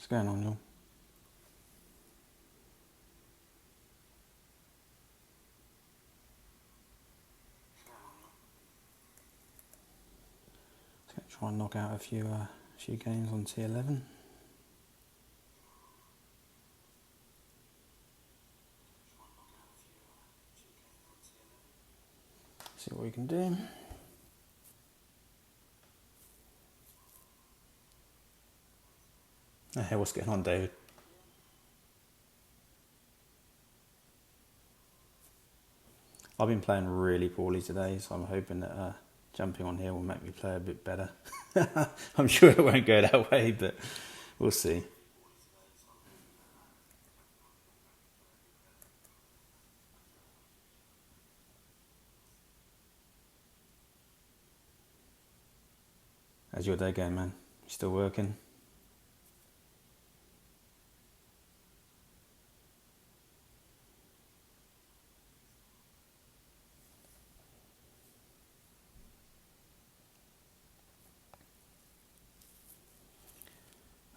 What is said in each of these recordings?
What's going on, y'all? Just going to try and knock out a few games on T11. See what we can do. Hey, what's going on, David? I've been playing really poorly today, so I'm hoping that jumping on here will make me play a bit better. I'm sure it won't go that way, but we'll see. How's your day going, man? You still working?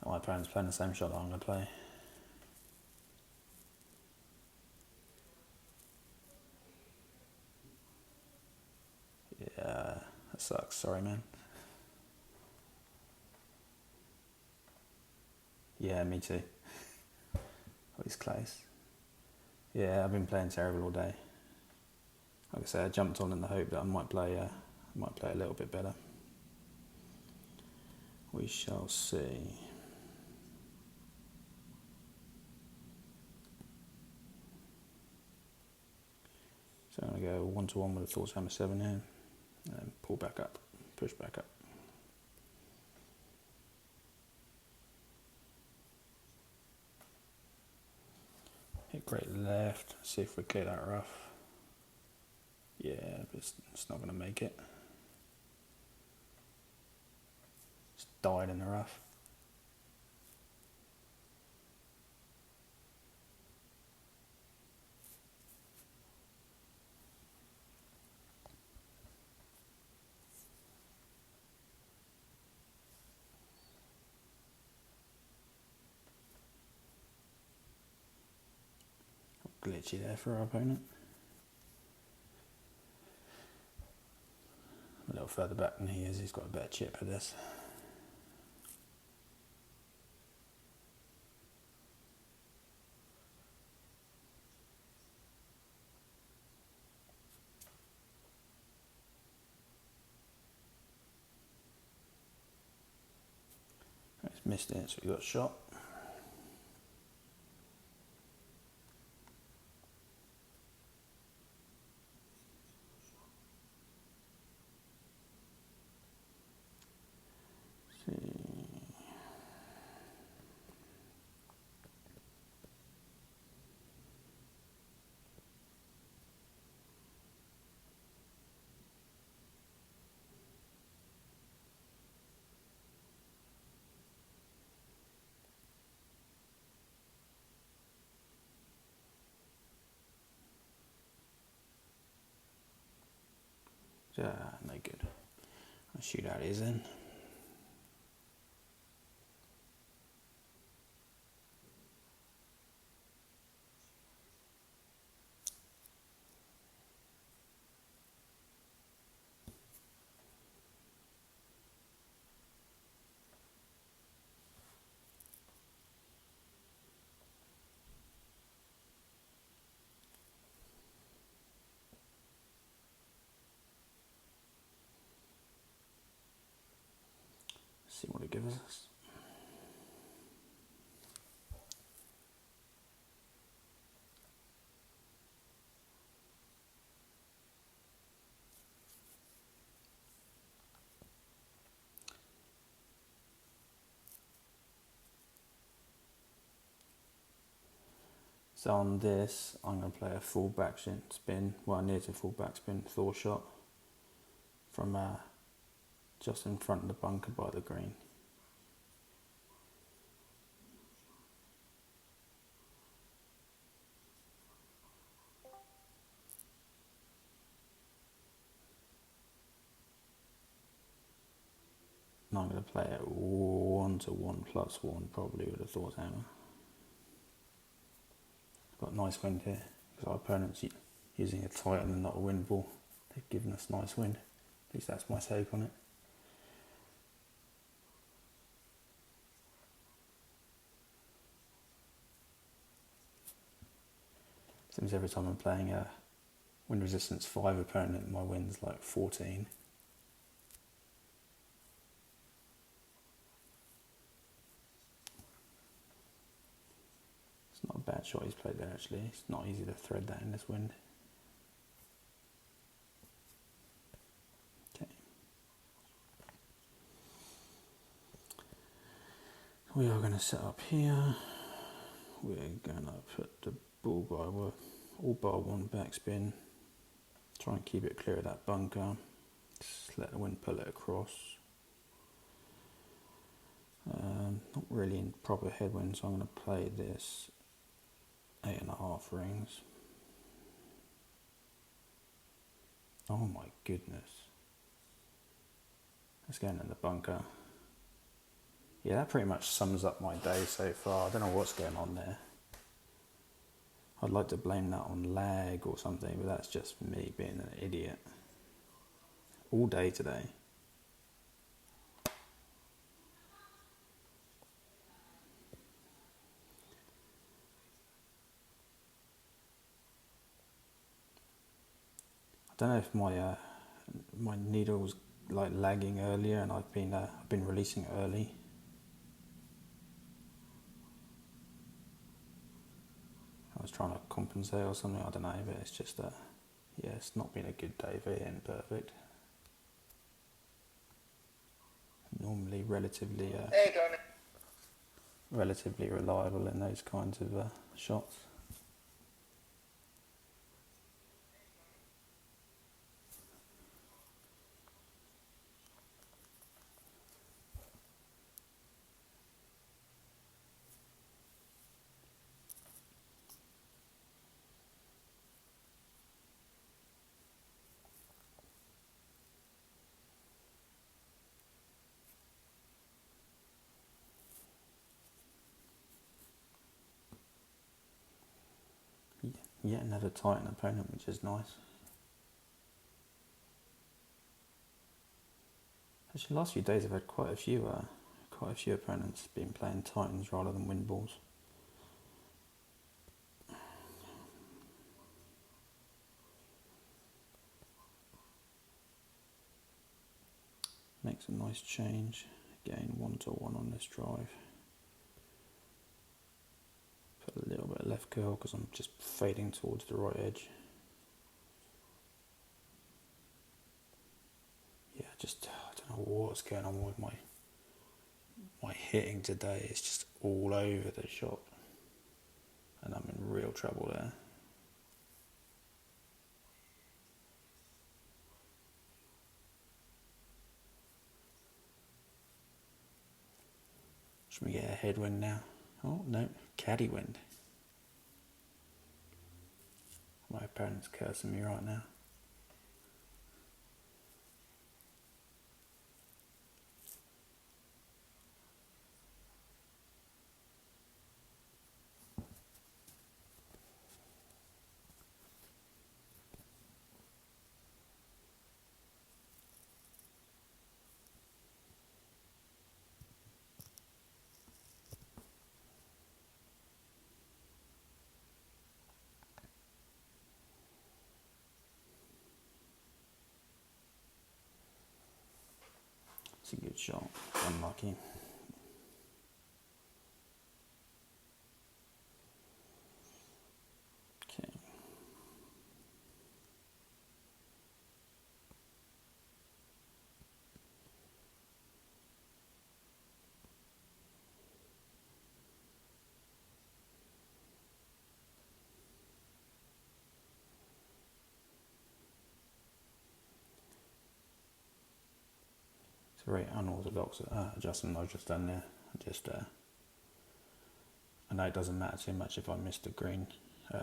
Oh, my plan's playing the same shot that I'm going to play. Yeah, that sucks. Sorry, man. Yeah, me too. Oh, he's close. Yeah, I've been playing terrible all day. Like I say, I jumped on in the hope that I might play a little bit better. We shall see. So I'm going to go 1-1 with a Thor hammer 7 here, and pull back up, push back up. Hit great left, see if we clear that rough. Yeah, but it's not going to make it. Just died in the rough. Glitchy there for our opponent. A little further back than he is, he's got a better chip for this. He's missed it, so he got shot. Yeah, no good. I'll shoot out his in. See what it gives us. So on this, I'm going to play a full back spin, well near to full back spin Thor shot from just in front of the bunker by the green. And I'm going to play it 1 to 1+1 probably with a Thor's hammer. Got nice wind here because our opponent's using a Titan and not a wind ball. They've given us nice wind. At least that's my take on it. Seems every time I'm playing a wind resistance 5 opponent, my wind's like 14. It's not a bad shot he's played there actually. It's not easy to thread that in this wind. Okay. We are going to set up here. We're going to put the ball by all bar 1 backspin. Try and keep it clear of that bunker. Just let the wind pull it across. Not really in proper headwind, so I'm going to play this 8.5 rings. Oh my goodness. Let's go in the bunker. Yeah, that pretty much sums up my day so far. I don't know what's going on there. I'd like to blame that on lag or something, but that's just me being an idiot. All day today. I don't know if my needle's like lagging earlier, and I've been releasing it early. I was trying to compensate or something, I don't know, but it's just yeah, it's not been a good day for him. Perfect. Normally relatively reliable in those kinds of shots. Yet another Titan opponent, which is nice. Actually, the last few days I've had quite a few opponents been playing Titans rather than wind balls. Makes a nice change. Again, 1 to 1 on this drive. Put a little bit of left curl because I'm just fading towards the right edge. Yeah, I don't know what's going on with my hitting today. It's just all over the shop, and I'm in real trouble there. Should we get a headwind now? Oh no, caddy wind. My opponent's cursing me right now. It's a good shot. Unlucky. Okay. It's a very unorthodox adjustment I've just done there. I know it doesn't matter too much if I missed the green,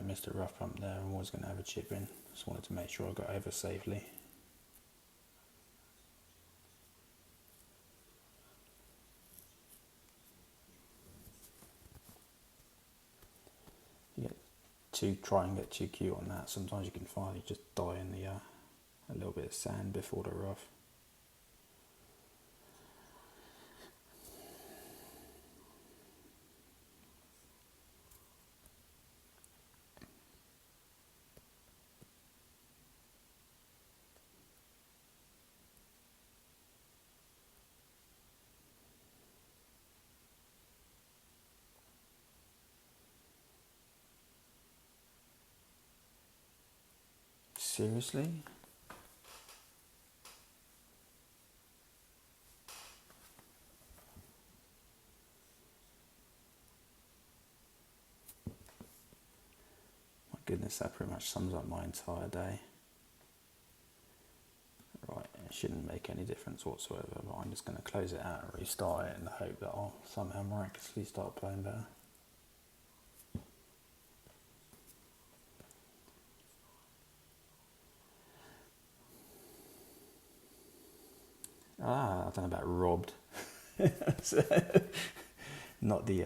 missed a rough bump there. I'm always going to have a chip in. Just wanted to make sure I got over safely. try and get too cute on that. Sometimes you can find you just die in the a little bit of sand before the rough. Seriously? My goodness, that pretty much sums up my entire day. Right, it shouldn't make any difference whatsoever, but I'm just going to close it out and restart it in the hope that I'll somehow miraculously start playing better. I don't know about robbed. Not the...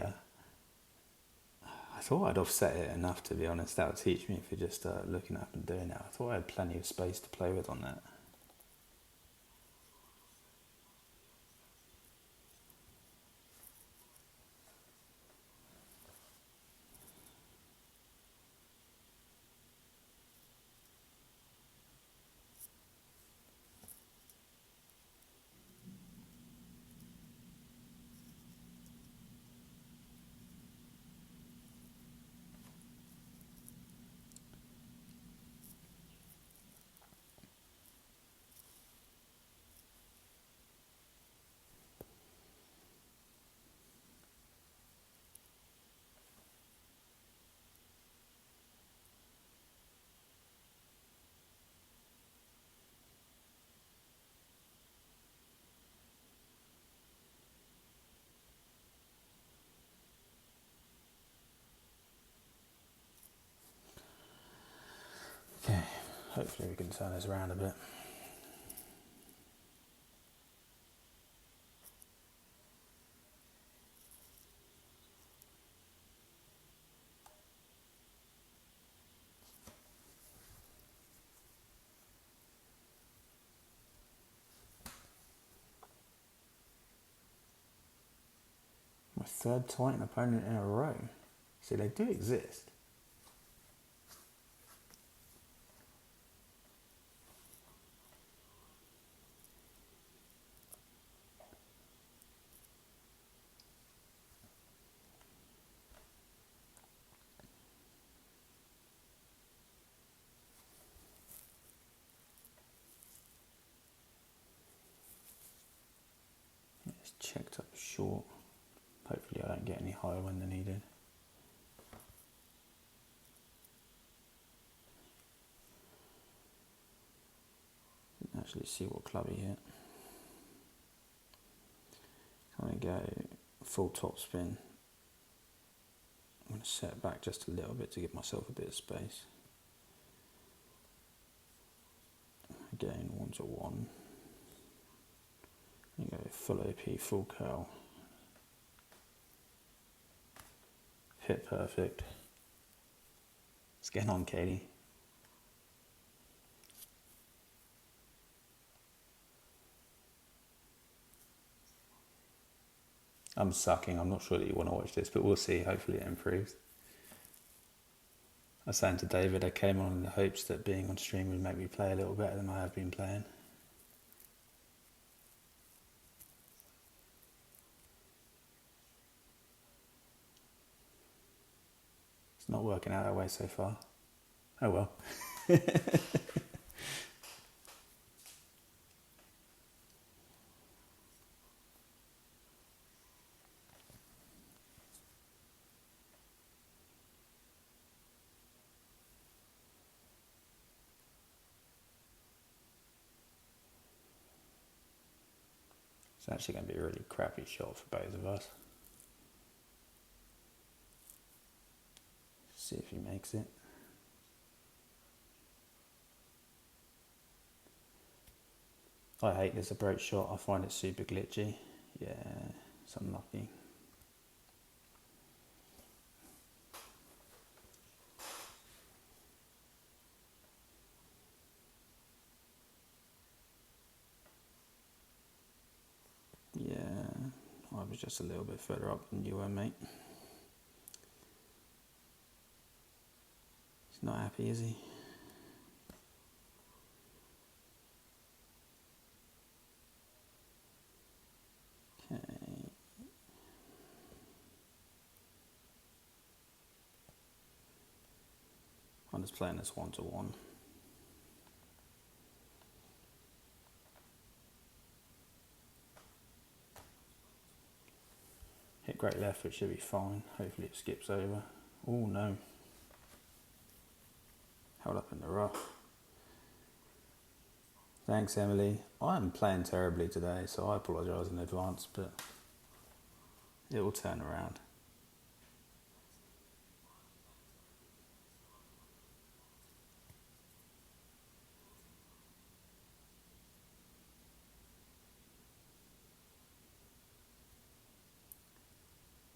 I thought I'd offset it enough, to be honest. That would teach me if you just start looking up and doing it. I thought I had plenty of space to play with on that. Okay, hopefully we can turn this around a bit. My third Titan opponent in a row. See, they do exist. It's checked up short. Hopefully I don't get any higher when they're needed. Didn't actually see what club he hit. I'm going to go full top spin. I'm going to set back just a little bit to give myself a bit of space. Again, 1-1. You go full OP, full curl. Hit perfect. It's getting on, Katie. I'm sucking. I'm not sure that you want to watch this, but we'll see. Hopefully it improves. I was saying to David, I came on in the hopes that being on stream would make me play a little better than I have been playing. It's not working out that way so far. Oh well. It's actually going to be a really crappy shot for both of us. See if he makes it. I hate this approach shot. I find it super glitchy. Yeah, it's unlucky. was just a little bit further up than you were, mate. He's not happy, is he? Okay. I'm just playing this 1-to-1. Hit great left, which should be fine. Hopefully it skips over. Oh no. Held up in the rough. Thanks, Emily. I'm playing terribly today, so I apologise in advance, but it will turn around.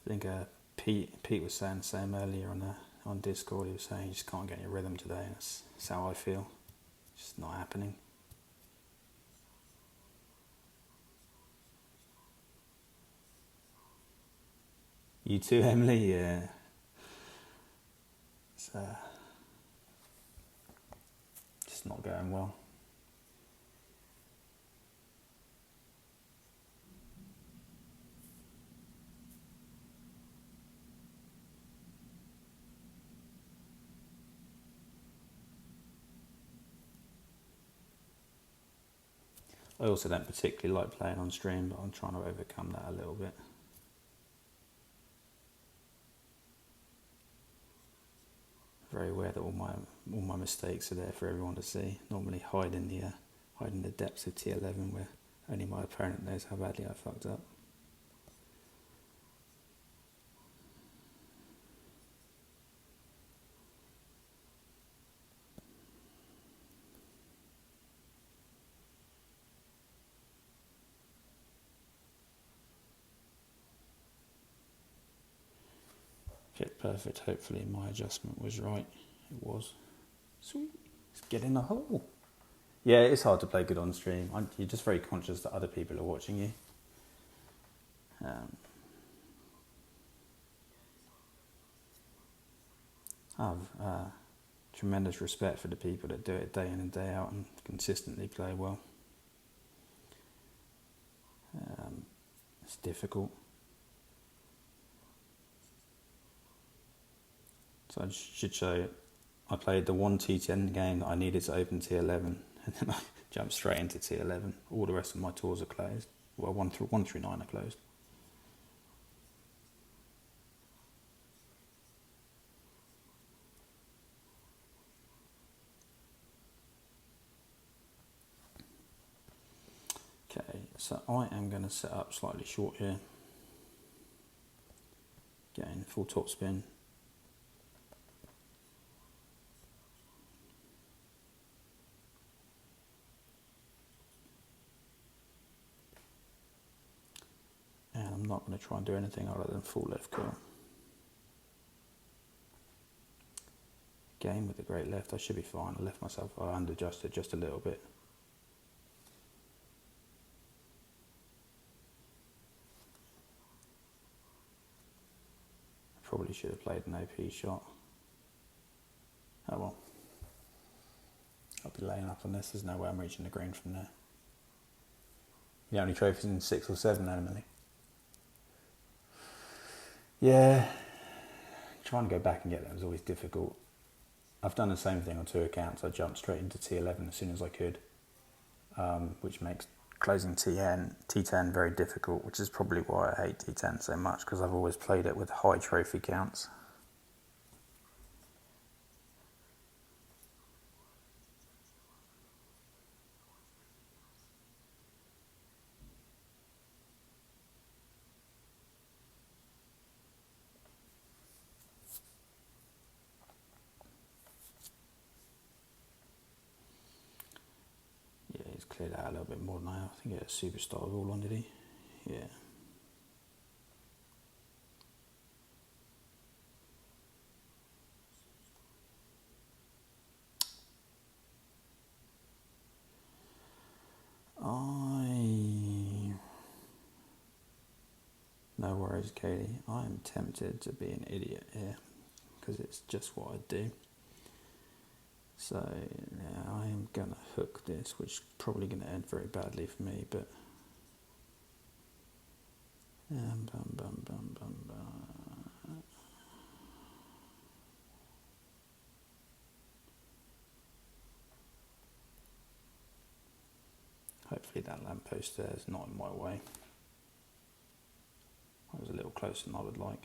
I think Pete was saying the same earlier on Discord. He was saying you just can't get your rhythm today. That's how I feel. It's just not happening. You too, Emily? Yeah. It's just not going well. I also don't particularly like playing on stream, but I'm trying to overcome that a little bit. Very aware that all my mistakes are there for everyone to see. Normally hide in the depths of T11 where only my opponent knows how badly I fucked up. Okay, perfect. Hopefully my adjustment was right. It was. Sweet. Let's get in the hole. Yeah, it's hard to play good on stream. You're just very conscious that other people are watching you. I have tremendous respect for the people that do it day in and day out and consistently play well. It's difficult. So I should show you. I played the one T10 game that I needed to open T11, and then I jumped straight into T11. All the rest of my tours are closed. Well, 1 through 9 are closed. Okay, so I am going to set up slightly short here. Getting full top spin. And I'm not going to try and do anything other than full left curl. Again with the great left, I should be fine. I under-adjusted just a little bit. Probably should have played an OP shot. Oh well. I'll be laying up on this. There's no way I'm reaching the green from there. The only trophies in 6 or 7, Emily. Yeah. Trying to go back and get them was always difficult. I've done the same thing on 2 accounts. I jumped straight into T11 as soon as I could, which makes closing T10 very difficult, which is probably why I hate T10 so much, because I've always played it with high trophy counts. Yeah, he's cleared out a little bit more than I have. I think he had a superstar all on, did he? Yeah. No worries, Katie. I am tempted to be an idiot here because it's just what I do. So yeah, I am gonna hook this, which is probably gonna end very badly for me, but bum, bum, bum, bum, bum. Hopefully that lamppost there is not in my way. I was a little closer than I would like.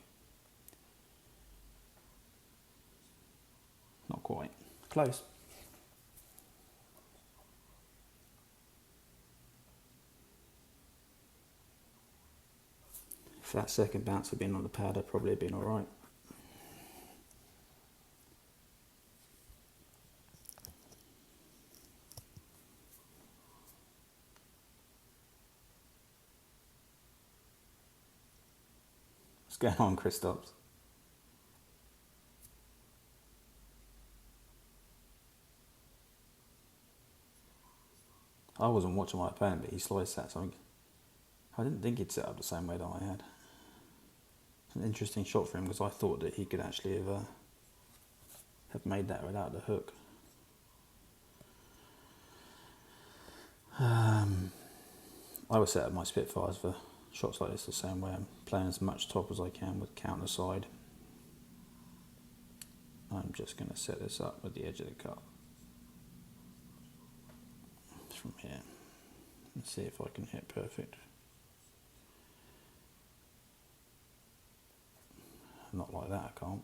Not quite. Close. If that second bounce had been on the pad, I'd probably have been alright. What's going on, Kristaps? I wasn't watching my opponent, but he sliced that, so I didn't think he'd set up the same way that I had. It's an interesting shot for him because I thought that he could actually have made that without the hook. I would set up my Spitfires for shots like this the same way. I'm playing as much top as I can with counter side. I'm just going to set this up with the edge of the cup from here and see if I can hit perfect. Not like that, I can't.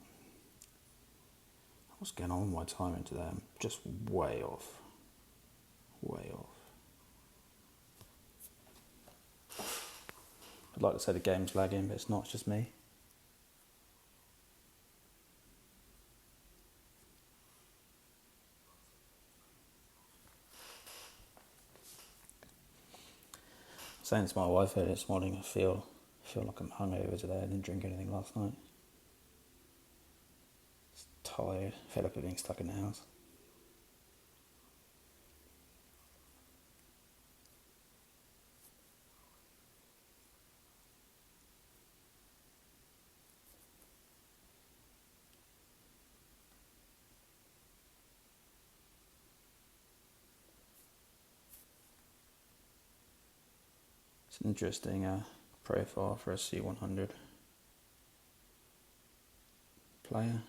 What's going on with my timing today? I'm just way off. Way off. I'd like to say the game's lagging, but it's not, it's just me. Saying to my wife earlier this morning, I feel like I'm hungover today. I didn't drink anything last night. Just tired, fed up of being stuck in the house. It's an interesting profile for a C100 player.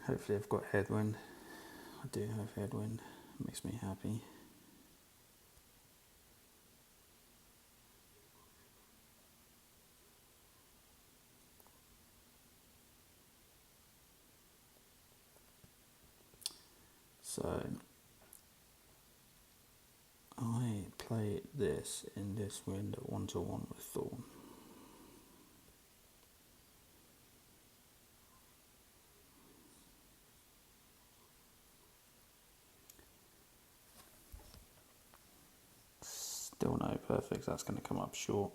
Hopefully I've got headwind. I do have headwind. It makes me happy. So I play this in this wind at 1-1 with Thor. Still no perfects, that's going to come up short.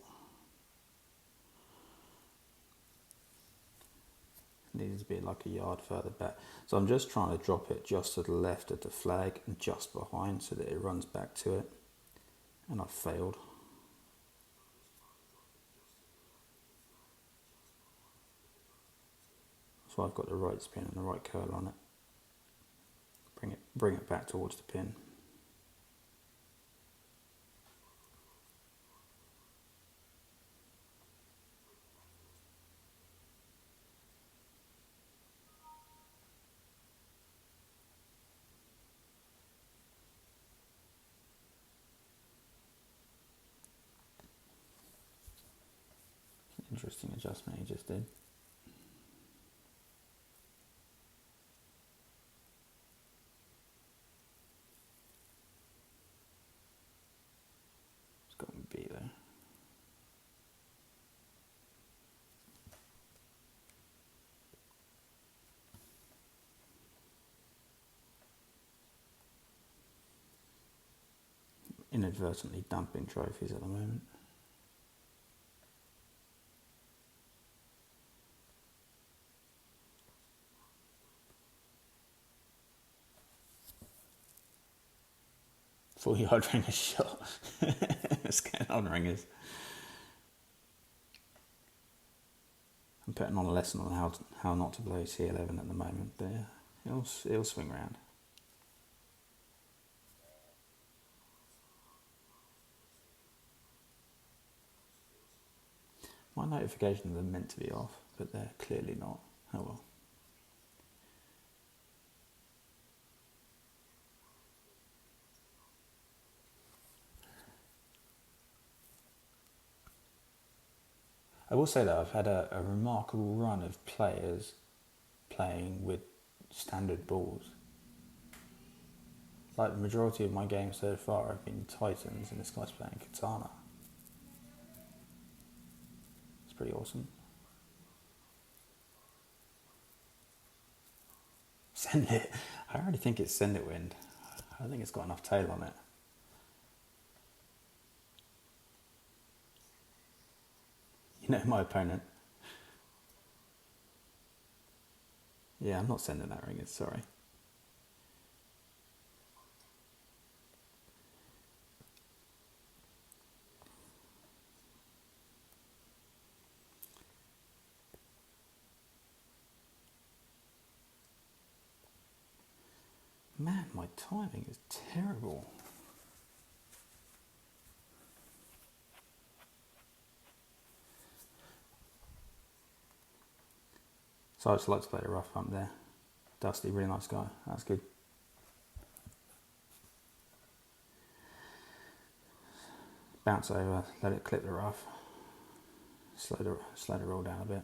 Needs to be like a yard further back. So I'm just trying to drop it just to the left of the flag and just behind so that it runs back to it. And I've failed. So I've got the right spin and the right curl on it. Bring it back towards the pin. Interesting adjustment he just did. It's got to be there. Inadvertently dumping trophies at the moment. Full-yard ringer shot. Let's get on ringers. I'm putting on a lesson on how not to play T11 at the moment, but yeah, it'll swing round. My notifications are meant to be off, but they're clearly not. Oh well. I will say that I've had a remarkable run of players playing with standard balls. Like the majority of my games so far have been Titans, and this guy's playing Katana. It's pretty awesome. Send it. I already think it's Send It Wind. I don't think it's got enough tail on it. You know my opponent. Yeah, I'm not sending that ringers, sorry. Man, my timing is terrible. So I just like to play the rough bump there. Dusty, really nice guy. That's good. Bounce over, let it clip the rough. Slow the roll down a bit.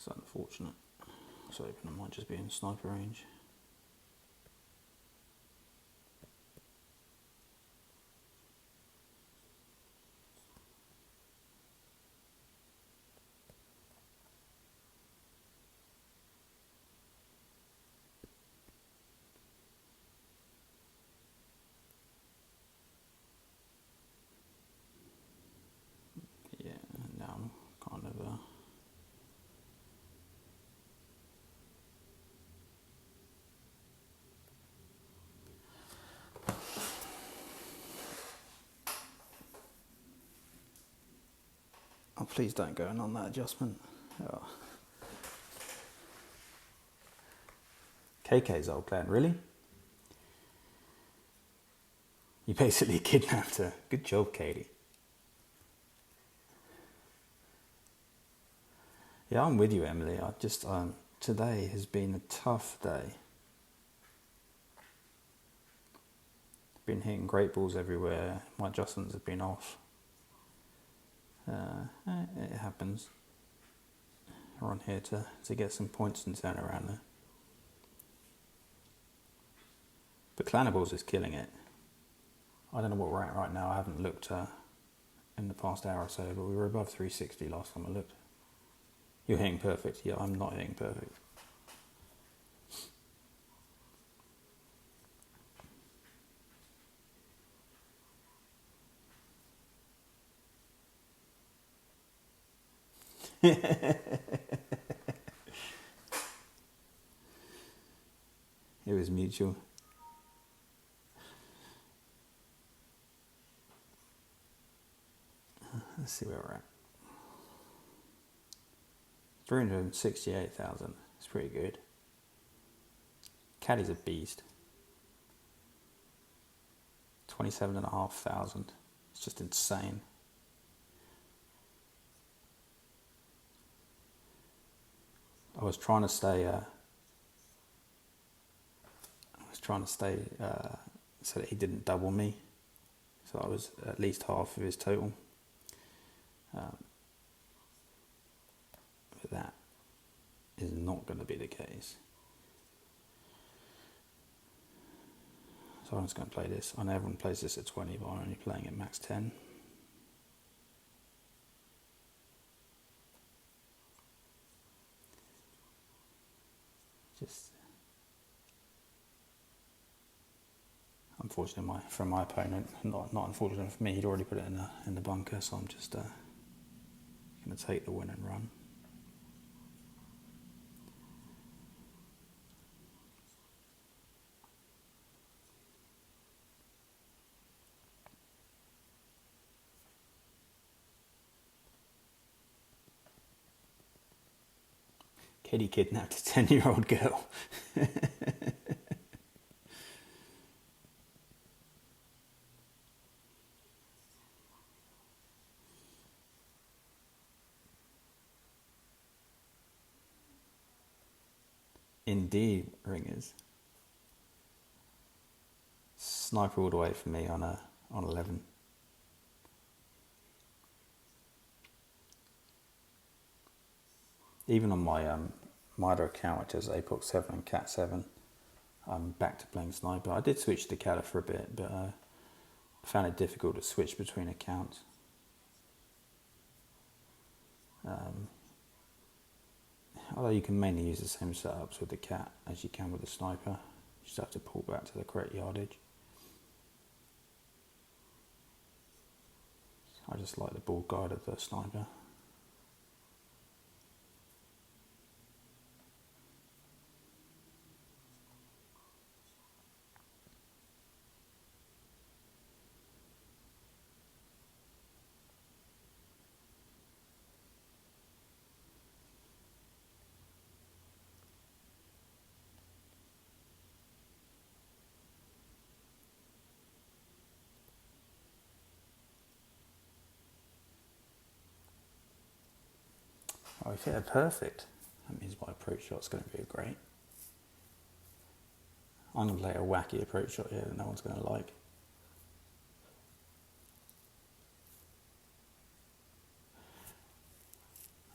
It's unfortunate. I was hoping I might just be in sniper range. Yeah, now I'm kind of Oh, please don't go in on that adjustment. Oh. KK's old plan, really? You basically kidnapped her. Good job, Katie. Yeah, I'm with you, Emily. I just today has been a tough day. Been hitting great balls everywhere. My adjustments have been off. It happens. We're on here to get some points and turn around there. But Clannibals is killing it. I don't know what we're at right now. I haven't looked in the past hour or so, but we were above 360 last time I looked. You're hitting perfect. Yeah, I'm not hitting perfect. It was mutual. Let's see where we're at. 368,000. It's pretty good. Caddy's a beast. 27,500. It's just insane. I was trying to stay. So that he didn't double me. So I was at least half of his total. But that is not going to be the case. So I'm just going to play this. I know everyone plays this at 20, but I'm only playing at max 10. Just unfortunately for my opponent, not unfortunately for me, he'd already put it in the bunker, so I'm just going to take the win and run. Kitty kidnapped a 10-year-old girl. Indeed, ringers. Sniper all the way for me on 11. Even on my other account, which is Apox 7 and Cat 7, I'm back to playing Sniper. I did switch to Cata for a bit, but I found it difficult to switch between accounts. Although you can mainly use the same setups with the Cat as you can with the Sniper. You just have to pull back to the correct yardage. I just like the ball guide of the Sniper. Oh, if it perfect, that means my approach shot's going to be great. I'm going to play a wacky approach shot here that no one's going to like.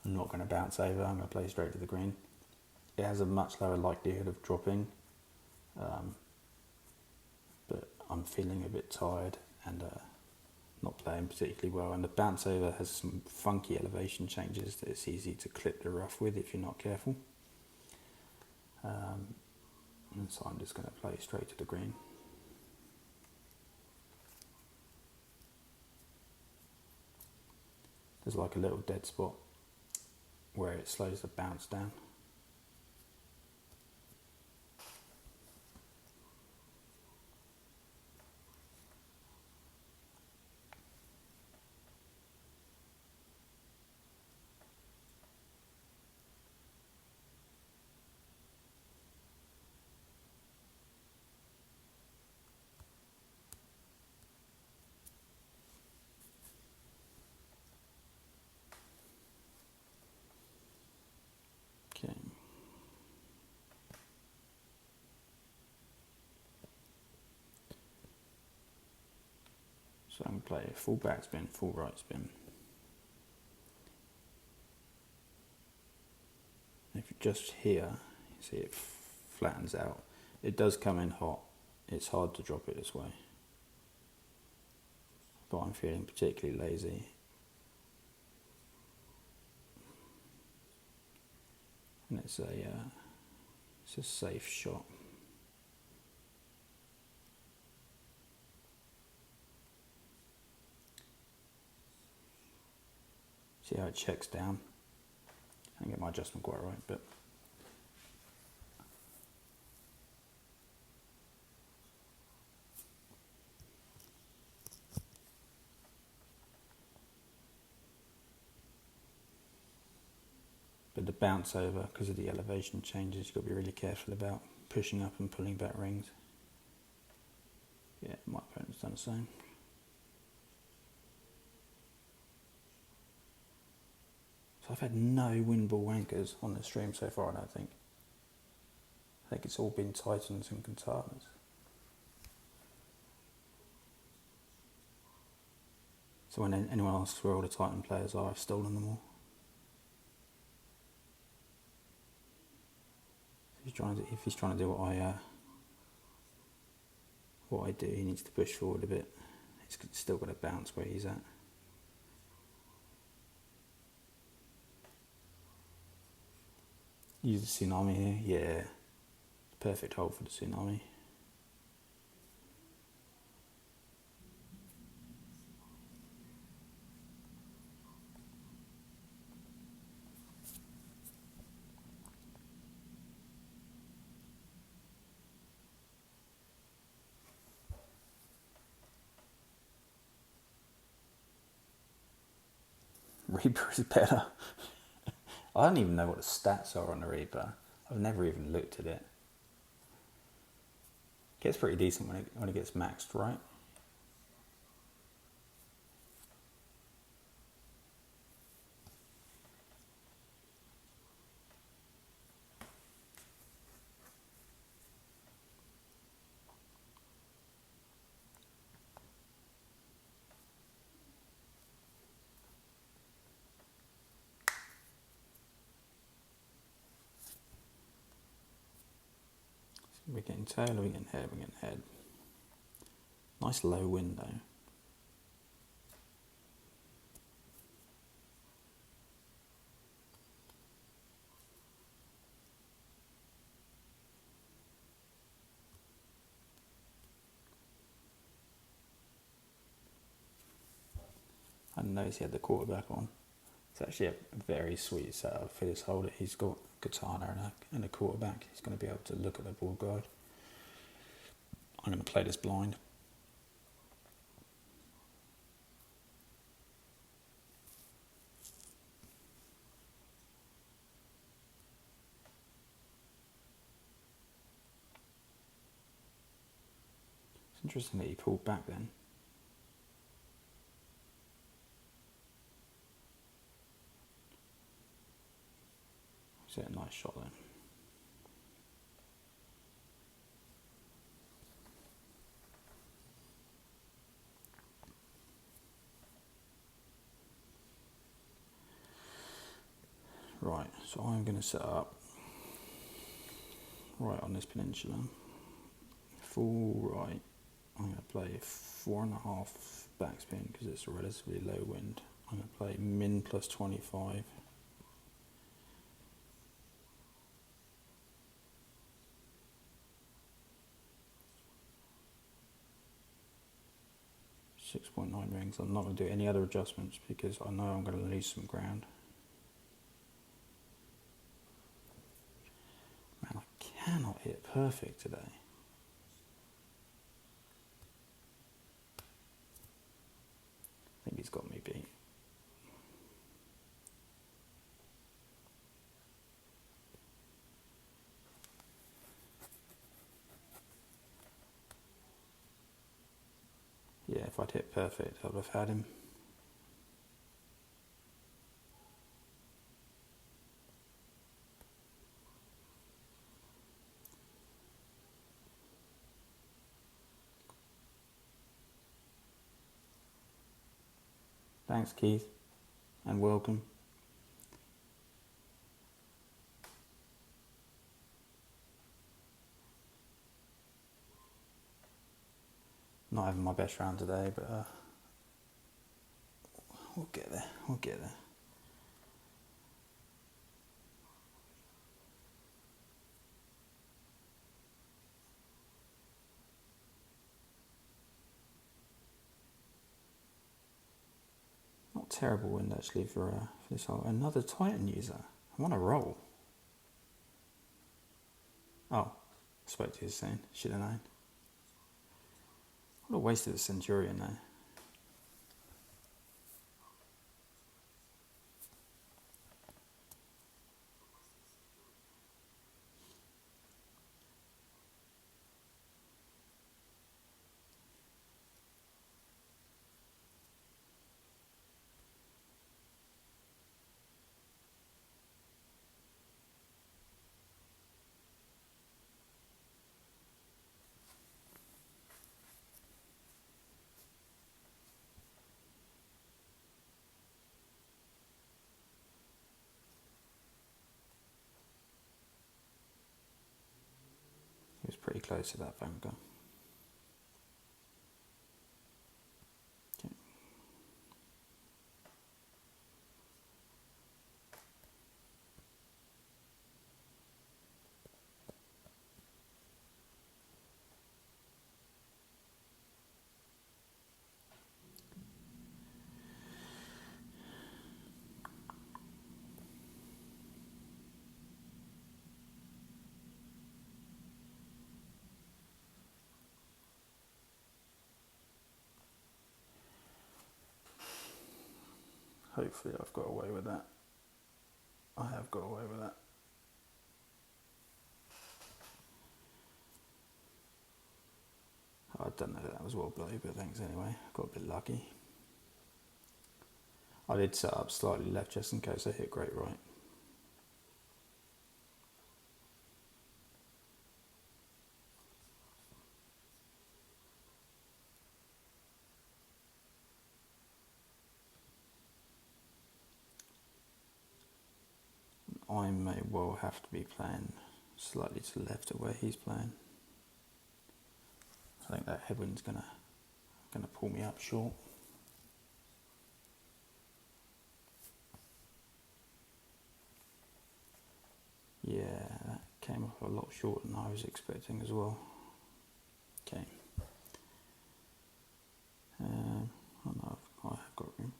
I'm not going to bounce over, I'm going to play straight to the green. It has a much lower likelihood of dropping, but I'm feeling a bit tired and not playing particularly well, and the bounce over has some funky elevation changes that it's easy to clip the rough with if you're not careful. And so I'm just going to play straight to the green. There's like a little dead spot where it slows the bounce down. Okay. So I'm going to play full back spin, full right spin. If you're just here, you see it flattens out. It does come in hot. It's hard to drop it this way. But I'm feeling particularly lazy. and it's a safe shot. See how it checks down? I didn't get my adjustment quite right, but the bounce over, because of the elevation changes, you've got to be really careful about pushing up and pulling back rings. Yeah, my opponent's done the same. So I've had no wind ball wankers on the stream so far, I don't think. I think it's all been Titans and Katanas. So when anyone asks where all the Titan players are, I've stolen them all. If he's trying to do what I do, he needs to push forward a bit. He's still got to bounce where he's at. Use the tsunami here, yeah. Perfect hole for the tsunami. Reaper is better. I don't even know what the stats are on the Reaper. I've never even looked at it. Gets pretty decent when it gets maxed, right? We're getting tail, we're getting head, we're getting head. Nice low wind though. I didn't notice he had the quarterback on. It's actually a very sweet setup for this holder. He's got katana and a quarterback. He's going to be able to look at the ball guard. I'm going to play this blind. It's interesting that he pulled back then. Is it a nice shot then? Right, so I'm going to set up right on this peninsula. Full right. I'm going to play 4.5 backspin because it's a relatively low wind. I'm going to play min plus 25. .9 rings. I'm not going to do any other adjustments because I know I'm going to lose some ground. Man, I cannot hit perfect today. I think he's got me beat. Yeah, if I'd hit perfect, I'd have had him. Thanks, Keith, and welcome. Not having my best round today, but we'll get there. We'll get there. Not terrible wind actually for this hole. Another Titan user. I'm on a roll. Oh, spoke to his saying. Should have known. What a waste of the Centurion though. He was pretty close to that bunker. Okay. Hopefully I've got away with that. I have got away with that. I don't know if that was well bloody, but thanks anyway. Got a bit lucky. I did set up slightly left just in case I hit great right. I may well have to be playing slightly to the left of where he's playing. I think that headwind's gonna pull me up short. Yeah, that came up a lot shorter than I was expecting as well. Okay. Oh no, I have got room.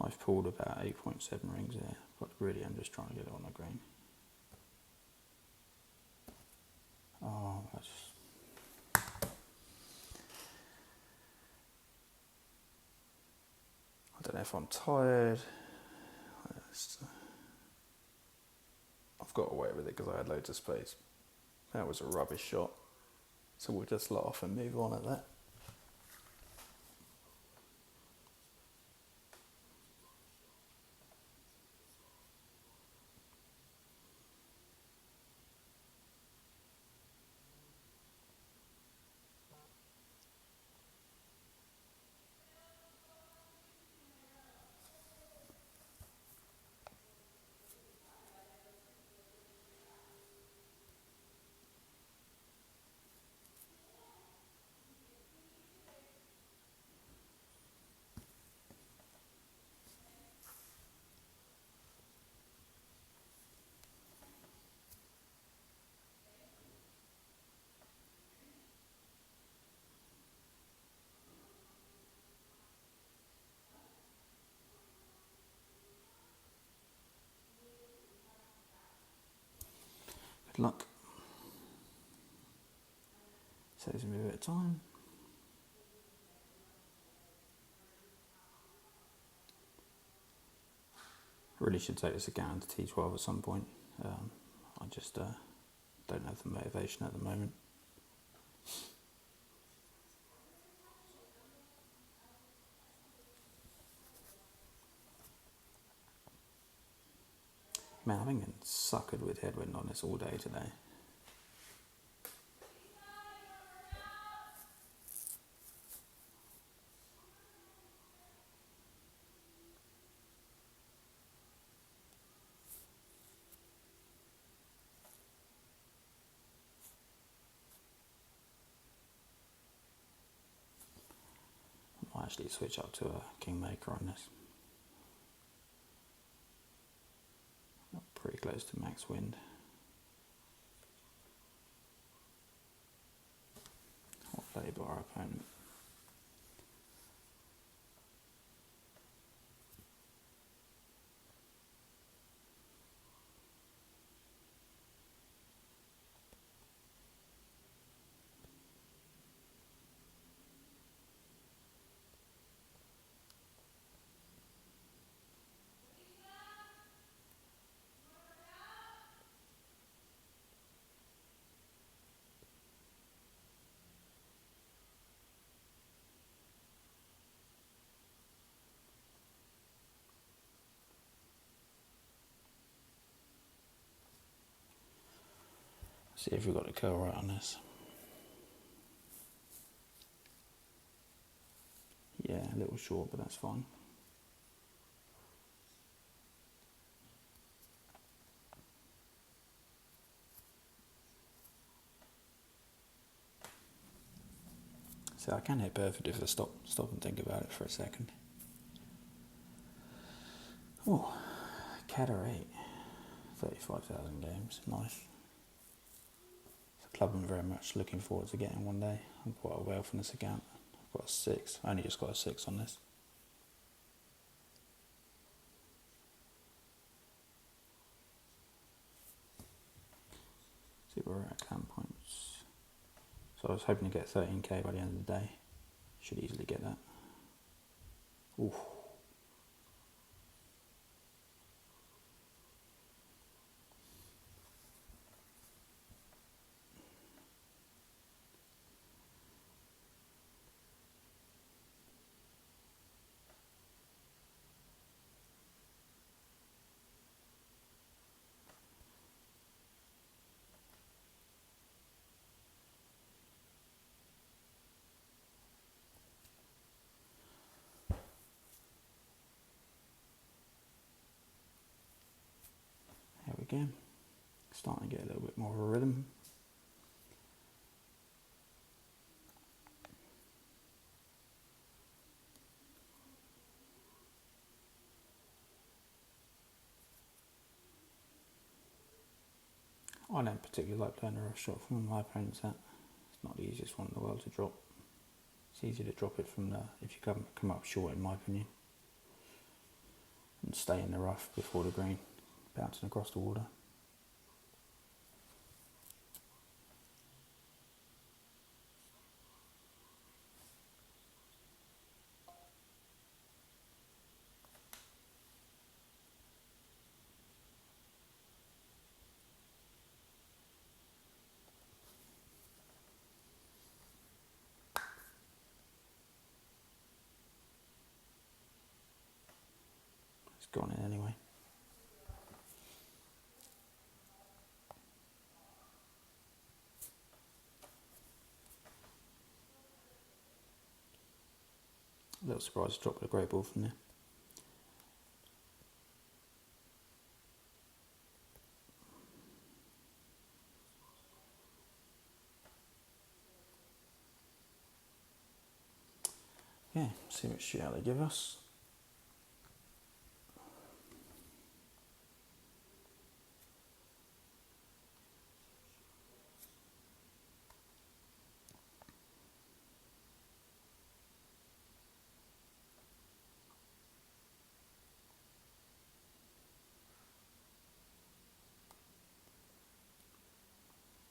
I've pulled about 8.7 rings there, but really I'm just trying to get it on the green. Oh, that's... I don't know if I'm tired. I've got away with it because I had loads of space. That was a rubbish shot. So we'll just laugh and move on at that. Good luck. Saves me a bit of time. Really should take this again to T12 at some point. I just don't have the motivation at the moment. Man, I've been getting suckered with headwind on this all day today. actually switch up to a Kingmaker on this. Pretty close to max wind. I'll play by our opponent. See if we've got the curl right on this. Yeah, a little short, but that's fine. So I can hit perfect if I stop and think about it for a second. Oh, Catter 8, 35,000 games, nice. It's a club I'm very much looking forward to getting one day. I'm quite a whale from this account. I've got a 6, I only just got a 6 on this. See where we're at clan points. So I was hoping to get 13k by the end of the day. Should easily get that. Oof. There we go. Starting to get a little bit more of a rhythm. I don't particularly like playing a rough shot from my opponent's hat. It's not the easiest one in the world to drop. It's easier to drop it from the, if you come up short in my opinion. And stay in the rough before the green, bouncing across the water. It's gone in anyway. A little surprised to drop a great ball from there. Yeah, see what shootout they give us.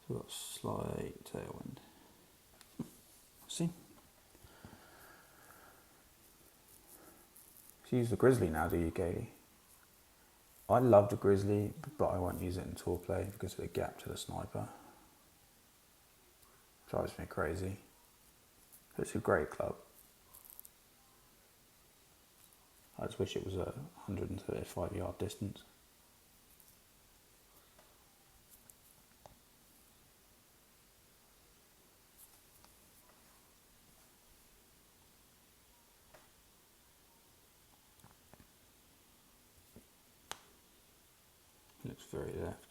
So we've got slight tailwind. See? So use the Grizzly now, do you, Katie? I love the Grizzly, but I won't use it in tour play because of the gap to the sniper. Drives me crazy. It's a great club. I just wish it was a 135 yard distance. It looks very left.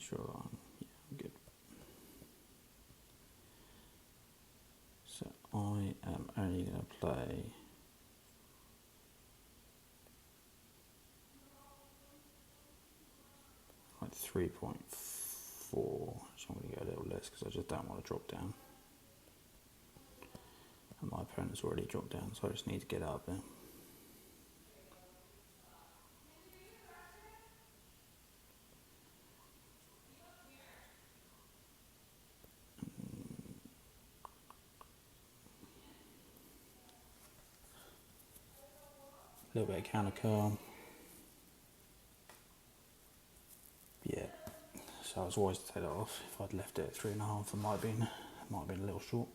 sure I'm good. So I am only going to play like 3.4. Actually, I'm going to go a little less because I just don't want to drop down. And my opponent's already dropped down, so I just need to get up there. A little bit of counter curl. Yeah, so I was wise to take that off. If I'd left it at 3.5, it might have been a little short.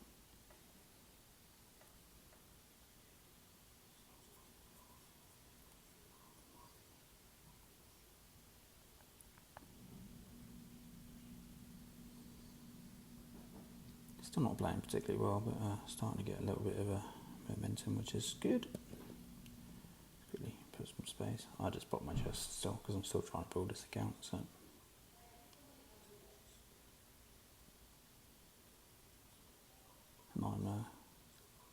Still not playing particularly well, but starting to get a little bit of a momentum, which is good. Quickly put some space. I just popped my chest still because I'm still trying to build this account. So. And I'm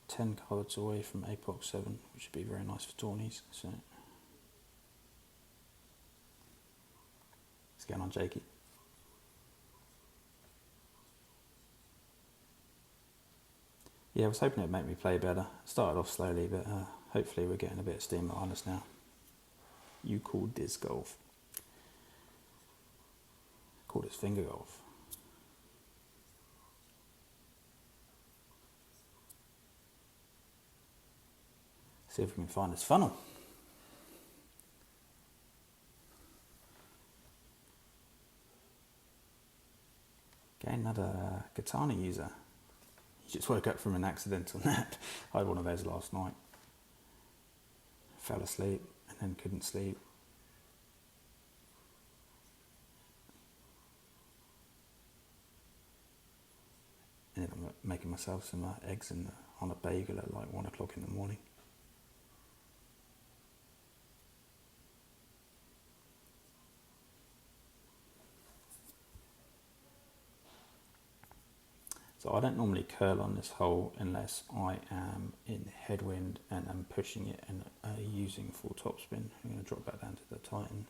10 cards away from Apox 7, which would be very nice for tourneys. So. What's going on, Jakey? Yeah, I was hoping it'd make me play better. Started off slowly, but hopefully we're getting a bit of steam behind us now. You called this golf. Called it finger golf. See if we can find this funnel. Okay, another katana user. He just woke up from an accidental nap. I had one of those last night. Fell asleep and then couldn't sleep. Ended up making myself some eggs on a bagel at like 1 o'clock in the morning. So I don't normally curl on this hole unless I am in headwind and I'm pushing it and using full topspin. I'm going to drop back down to the Titan.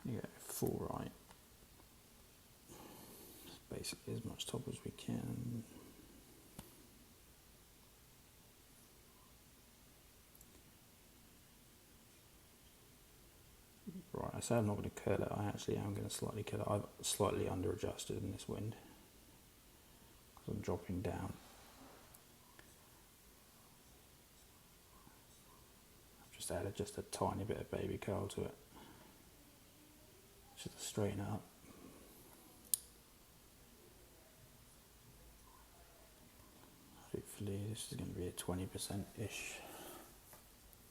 You go full right. Basically as much top as we can. Right, I say I'm not going to curl it, I actually am going to slightly curl it. I've slightly under adjusted in this wind because I'm dropping down. I've just added just a tiny bit of baby curl to it, just to straighten it up. Hopefully this is going to be a 20%-ish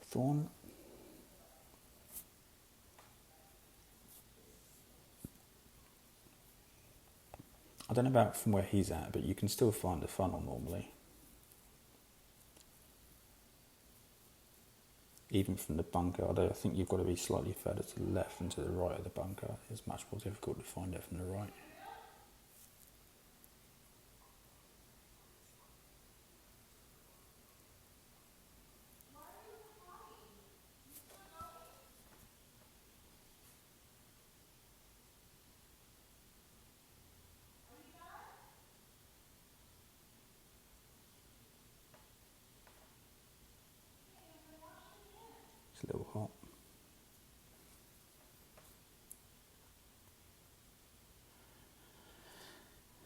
thorn. I don't know about from where he's at, but you can still find a funnel normally. Even from the bunker, although I think you've got to be slightly further to the left and to the right of the bunker. It's much more difficult to find it from the right. It's a little hot.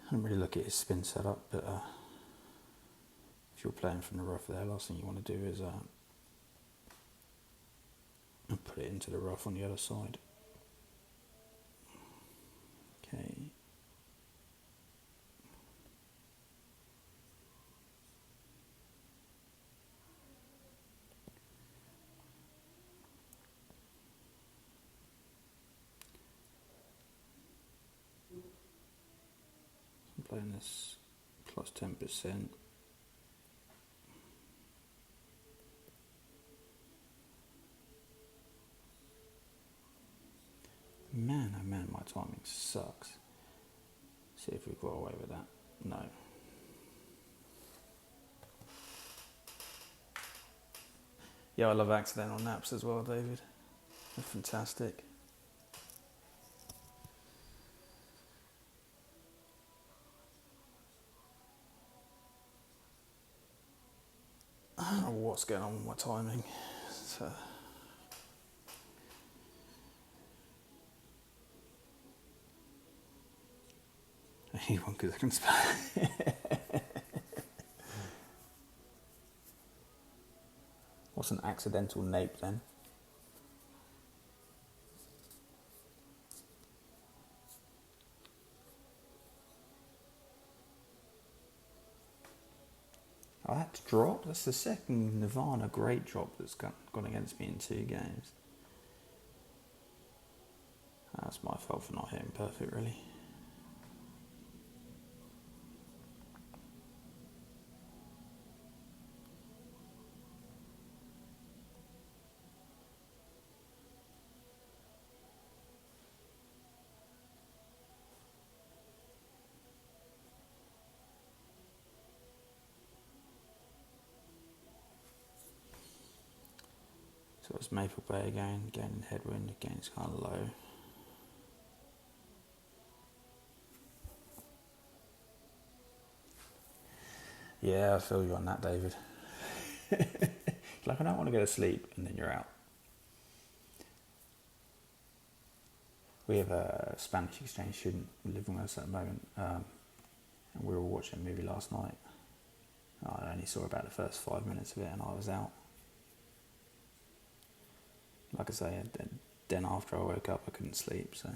I didn't really look at his spin setup, but if you're playing from the rough there, last thing you want to do is put it into the rough on the other side. Okay. I'm playing this plus 10%. Man, oh man, timing sucks. See if we got away with that. No. Yeah, I love accidental naps as well, David. They're fantastic. I don't know what's going on with my timing. So. Anyone because I can spell. What's an accidental nape then? I had to drop. That's the second Nirvana great drop that's gone against me in 2 games. That's my fault for not hitting perfect, really. So it's Maple Bay again, gaining headwind, again it's kind of low. Yeah, I feel you on that, David. Like, I don't want to go to sleep, and then you're out. We have a Spanish exchange student living with us at the moment, and we were watching a movie last night. I only saw about the first 5 minutes of it, and I was out. Like I say, then after I woke up, I couldn't sleep, so...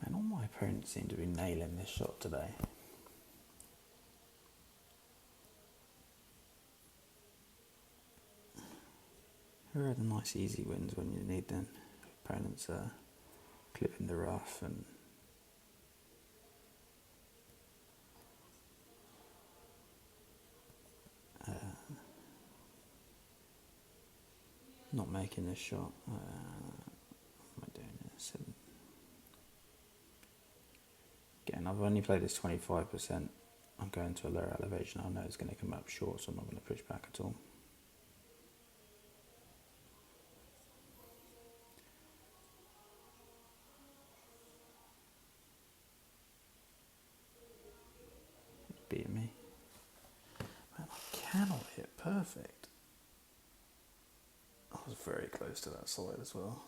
And all my opponents seem to be nailing this shot today. Who are the nice easy wins when you need them? Opponents are clipping the rough and not making this shot. What am I doing this? Again, I've only played this 25%. I'm going to a lower elevation. I know it's going to come up short, so I'm not going to push back at all. Beat me. Man, I cannot hit perfect. I was very close to that side as well.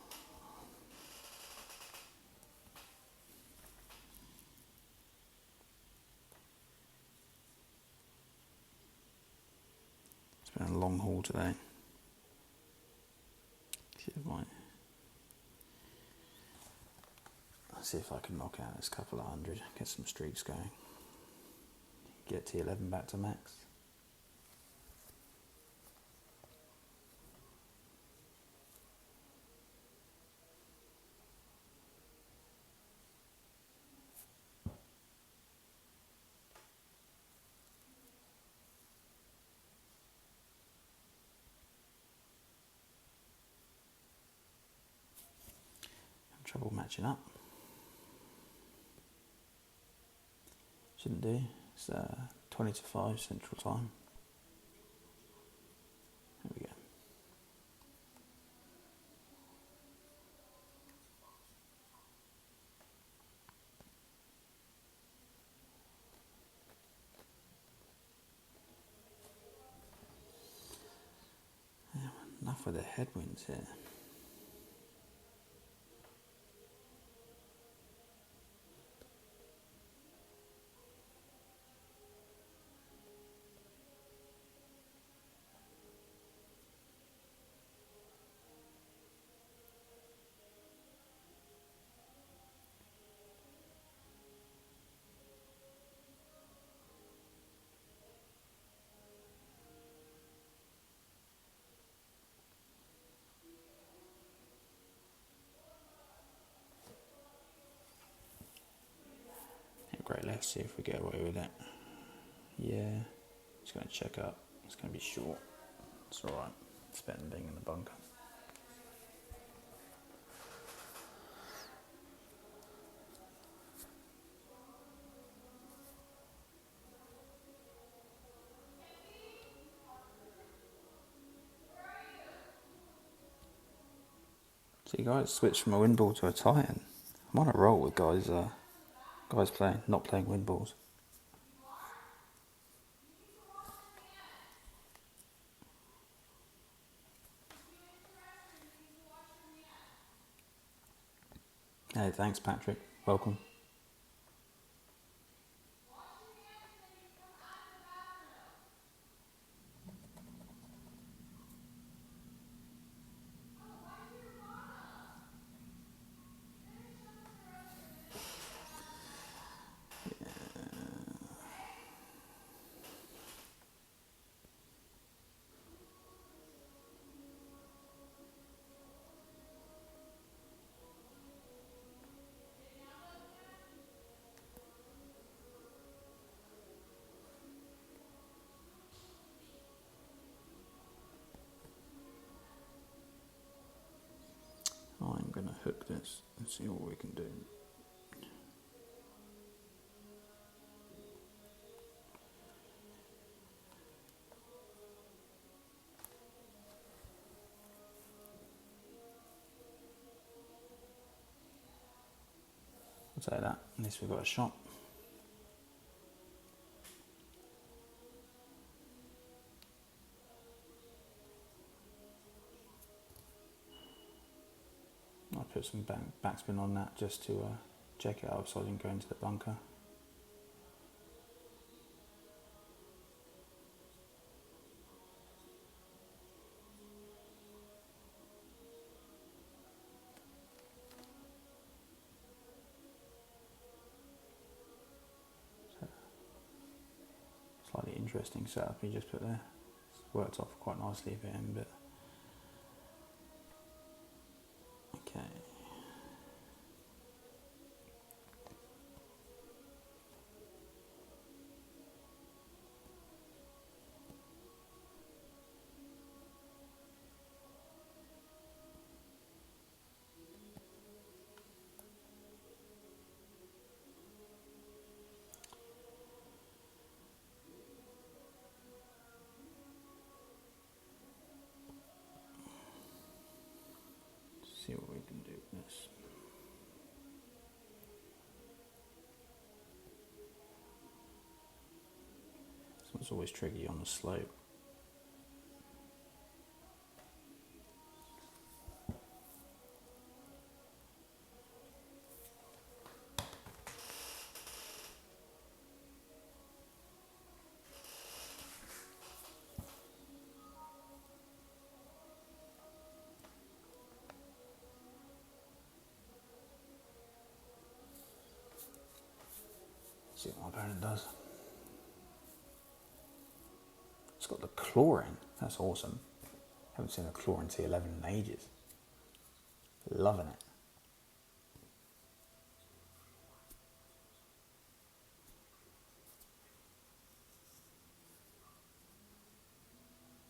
It's been a long haul today. Let's see if I can knock out this couple of hundred, get some streaks going. Get T11 back to max. Having trouble matching up. Shouldn't do. It's 20 to 5 Central Time. There we go. Yeah, enough with the headwinds here. Great, let's see if we get away with it. Yeah, just going to check up. It's going to be short. It's alright. It's better than being in the bunker. See, guys, switched from a wind ball to a Titan. I'm on a roll with guys. Guys not playing wind balls. Hey, thanks, Patrick. Welcome. I'm going to hook this and see what we can do. I'll take that. At least we've got a shot. I'll put some backspin on that just to check it out so I didn't go into the bunker. Slightly interesting setup he just put there. It's worked off quite nicely for him, but okay. See what we can do with this. This one's always tricky on the slope. See what my opponent does. It's got the chlorine. That's awesome. Haven't seen a chlorine T11 in ages. Loving it.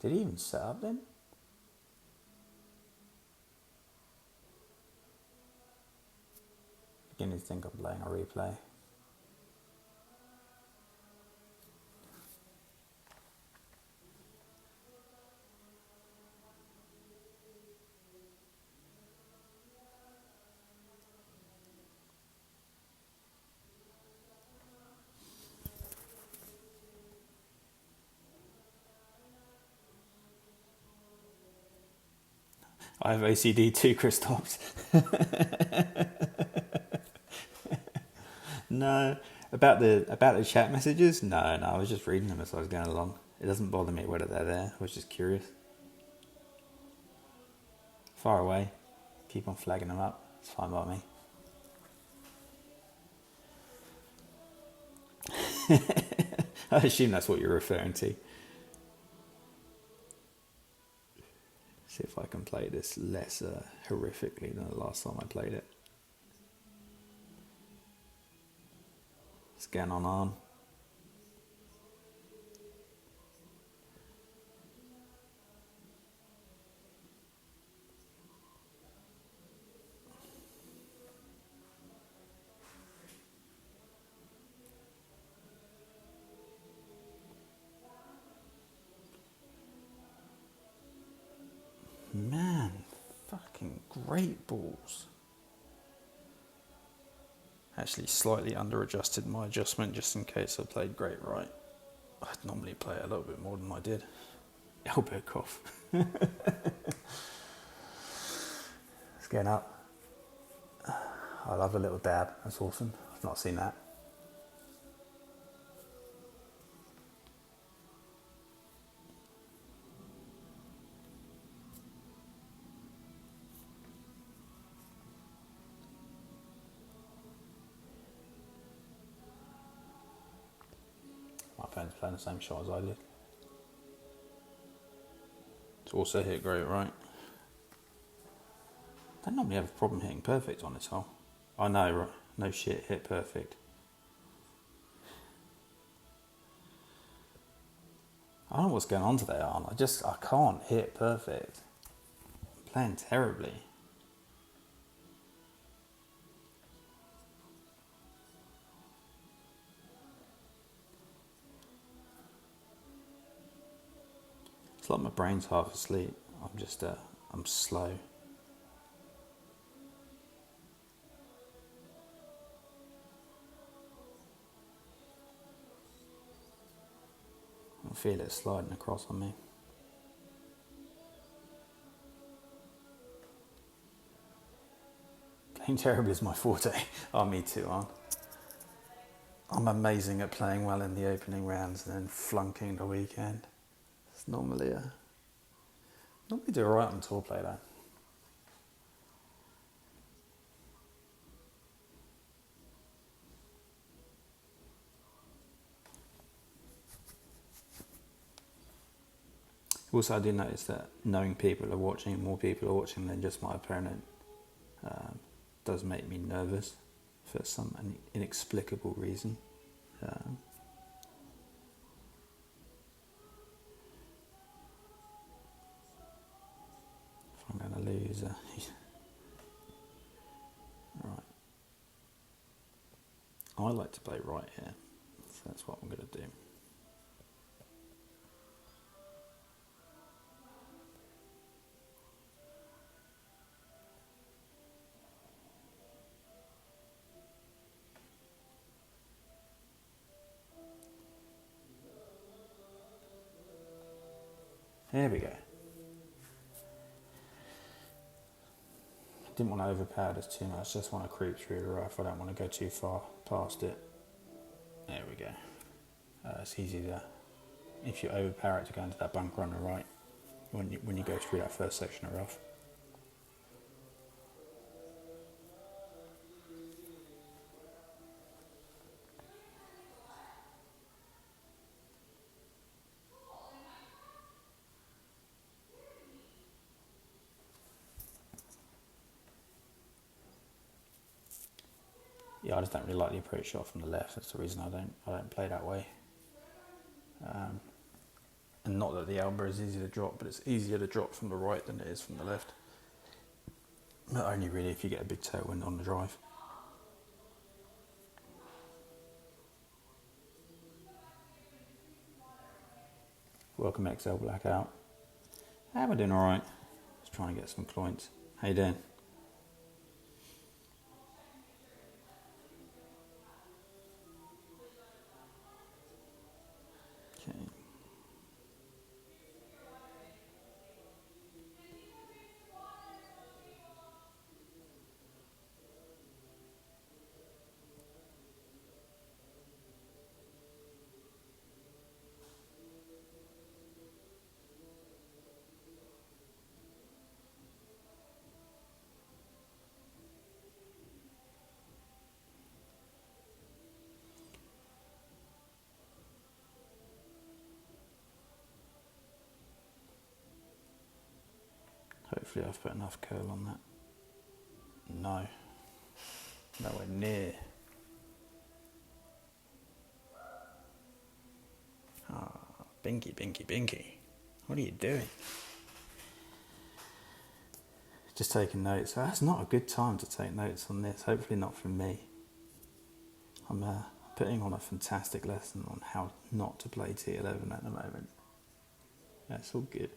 Did he even set up then? Beginning to think I'm playing a replay. I have OCD too, Christophs. No, about the chat messages. No, I was just reading them as I was going along. It doesn't bother me whether they're there. I was just curious. Far away. Keep on flagging them up. It's fine by me. I assume that's what you're referring to. See if I can play this less horrifically than the last time I played it. It's getting on. Man, fucking great balls. Actually slightly under-adjusted my adjustment just in case I played great right. I'd normally play a little bit more than I did. Elbow cough. It's getting up. I love a little dab, that's awesome. I've not seen that. My friend's playing the same shot as I did. It's also hit great right. I don't normally have a problem hitting perfect on this hole. I know, right? No shit, hit perfect. I don't know what's going on today, Arn. I can't hit perfect. I'm playing terribly. It's like my brain's half asleep. I'm slow. I feel it sliding across on me. Playing terribly is my forte. Oh, me too, Arn. I'm amazing at playing well in the opening rounds and then flunking the weekend. It's normally do alright on tour play though. Also, I do notice that knowing people are watching, more people are watching than just my opponent, does make me nervous for some inexplicable reason. If I'm going to lose, right. I like to play right here, so that's what I'm going to do. There we go. Didn't want to overpower this too much, just want to creep through the rough. I don't want to go too far past it. There we go. It's easy to, if you overpower it, to go into that bunker on the right when you go through that first section of rough. Yeah, I just don't really like the approach shot from the left. That's the reason I don't play that way. And not that the elbow is easy to drop, but it's easier to drop from the right than it is from the left. But only really if you get a big tailwind on the drive. Welcome XL Black out. How am I doing alright? Just trying to get some points. How you doing? Okay. Hopefully I've put enough curl on that. No. Nowhere near. Binky, Binky, Binky. What are you doing? Just taking notes. That's not a good time to take notes on this. Hopefully not from me. I'm putting on a fantastic lesson on how not to play T11 at the moment. That's all good.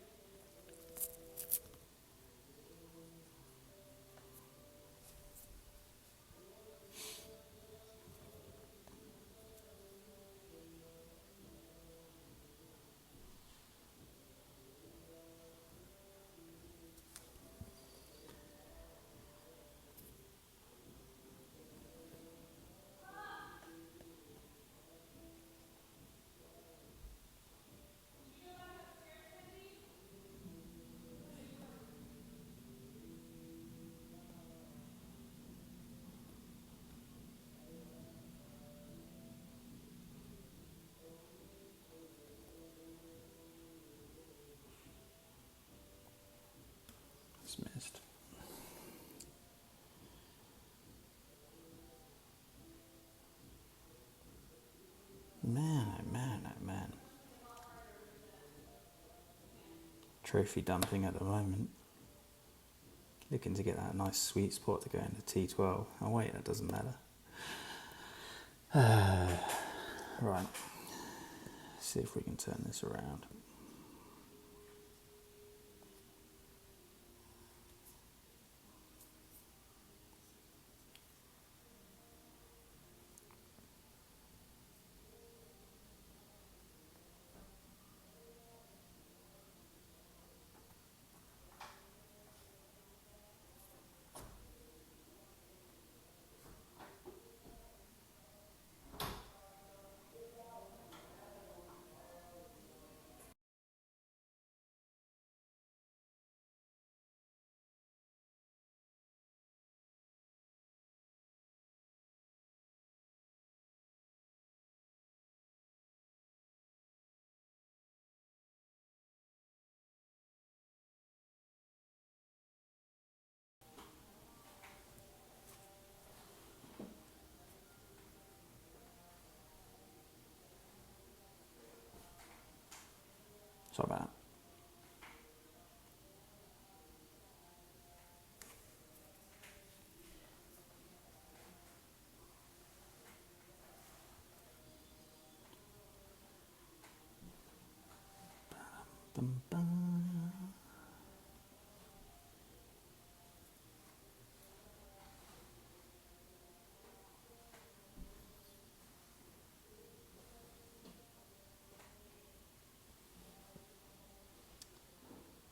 Dismissed. Man, oh man, oh man. Trophy dumping at the moment. Looking to get that nice sweet spot to go into T12. Oh wait, that doesn't matter. Right. See if we can turn this around. Sorry about that. Bum, bum.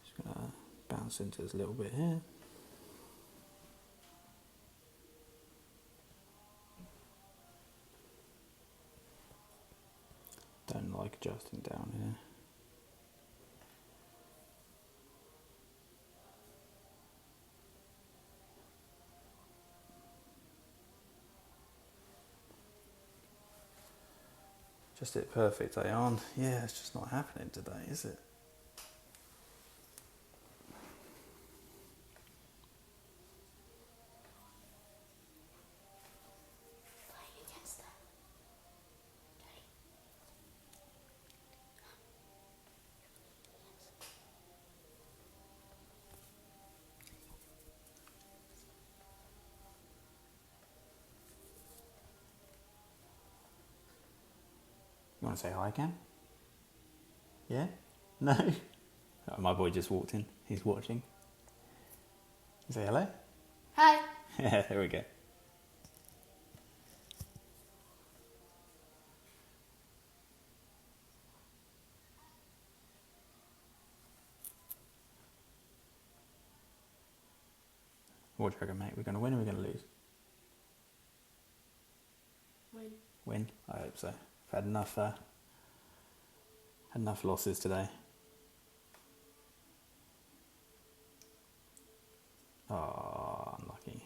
Just gonna bounce into this little bit here. Don't like adjusting down here. Just hit perfect, Aeon. Yeah, it's just not happening today, is it? You want to say hi, Cam? Yeah? No? Oh, my boy just walked in. He's watching. Say hello? Hi. Yeah, there we go. What do you reckon, mate? We're going to win or we're going to lose? Win. Win? I hope so. I've had enough losses today. Oh, unlucky.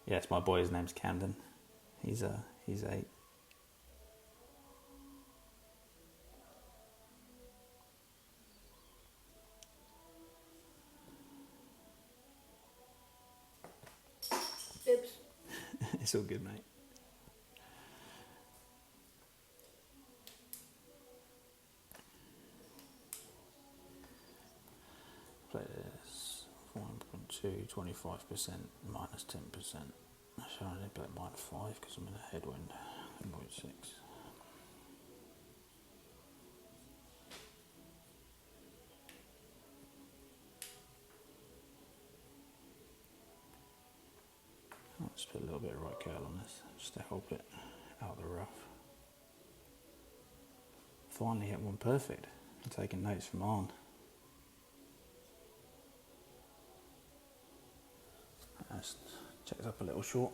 Yes, my boy's name's Camden. He's 8. Oops. It's all good, mate. to 25% minus 10%. Actually, I need to play minus 5 because I'm in a headwind. 10.6. Let's put a little bit of right curl on this just to help it out of the rough. Finally hit one perfect. I'm taking notes from Arn. Let's check up a little short.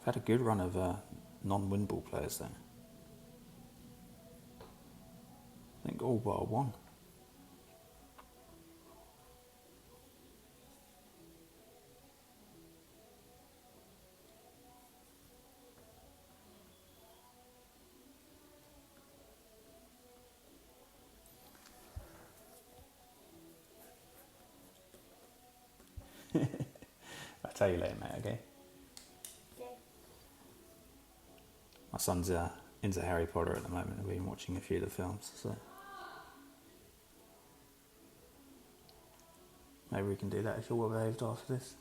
I've had a good run of non-win ball players then. I think all bar one. I'll tell you later, mate, okay? Okay. My son's into Harry Potter at the moment. I've been watching a few of the films, so maybe we can do that if you're well behaved after this.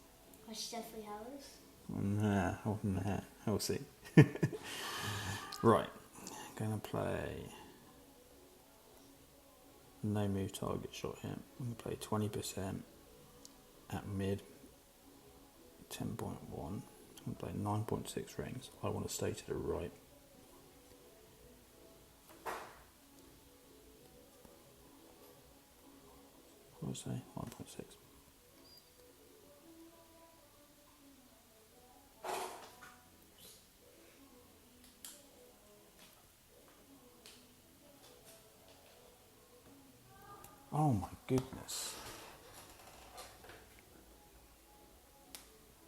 Watch Deathly Hallows. Nah, we'll see. Right, gonna play no move target shot here. I'm gonna play 20% at mid, 10.1. I'm gonna play 9.6 rings. I want to stay to the right. What did I say? 1.6. Oh my goodness.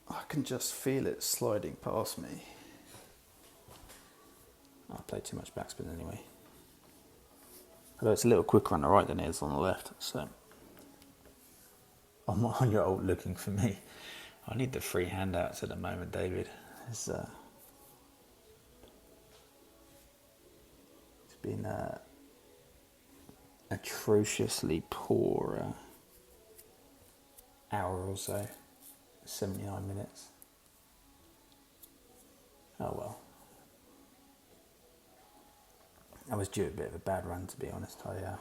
I can just feel it sliding past me. I played too much backspin anyway. Although it's a little quicker on the right than it is on the left, so I'm on your old looking for me. I need the free handouts at the moment, David. It's been atrociously poor hour or so. 79 minutes. Oh well. I was due a bit of a bad run, to be honest. I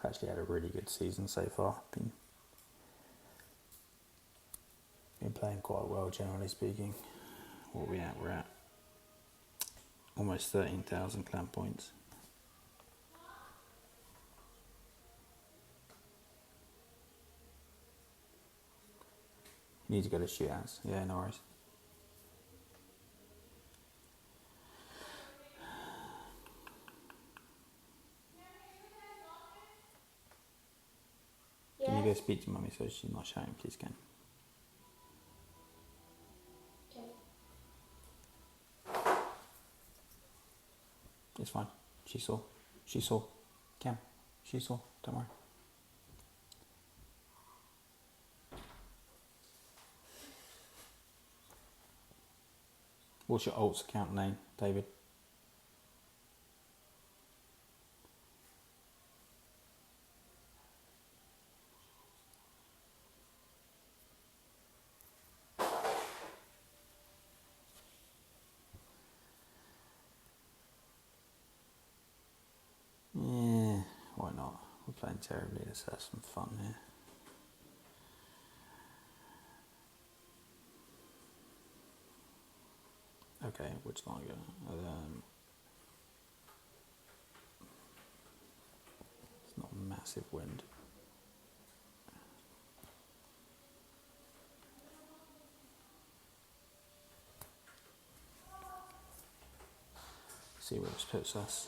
actually had a really good season so far. Been playing quite well, generally speaking. What are we at? We're at almost 13,000 clan points. You need to go to shootouts. Yeah, no worries. Yes. Can you go speak to Mummy so she's not shouting, please, Ken? Okay. It's fine. She saw. She saw. Cam. She saw. Don't worry. What's your alt's account name, David? Yeah, why not? We're playing terribly. Let's have some fun here. Okay, which line go? It's not a massive wind. See where this puts us.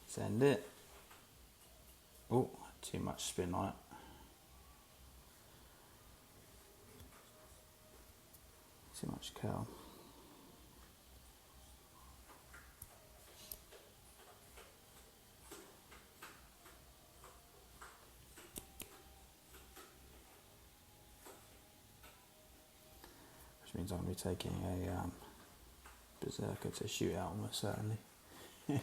Send it. Oh, too much spin on it. Too much curl. Which means I'm going to be taking a Berserker to shoot out almost certainly. That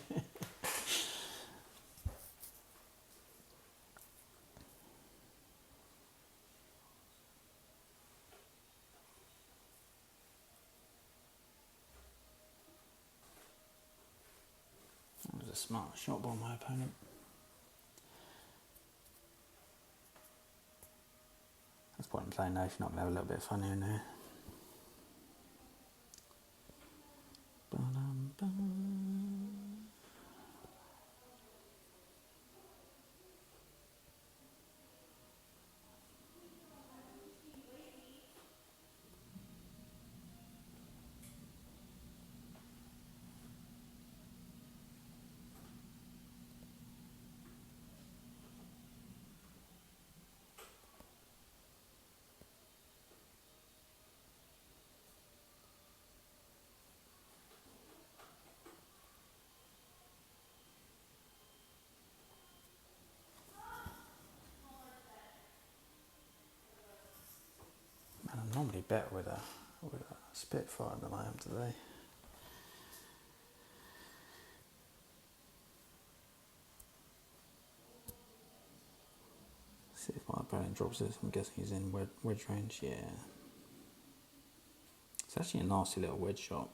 was a smart shot by my opponent. That's point in playing now if you're not going to have a little bit of fun here and there. Man, I'm normally better with a Spitfire than I am today. See if my opponent drops this. I'm guessing he's in wedge range. Yeah. It's actually a nasty little wedge shot.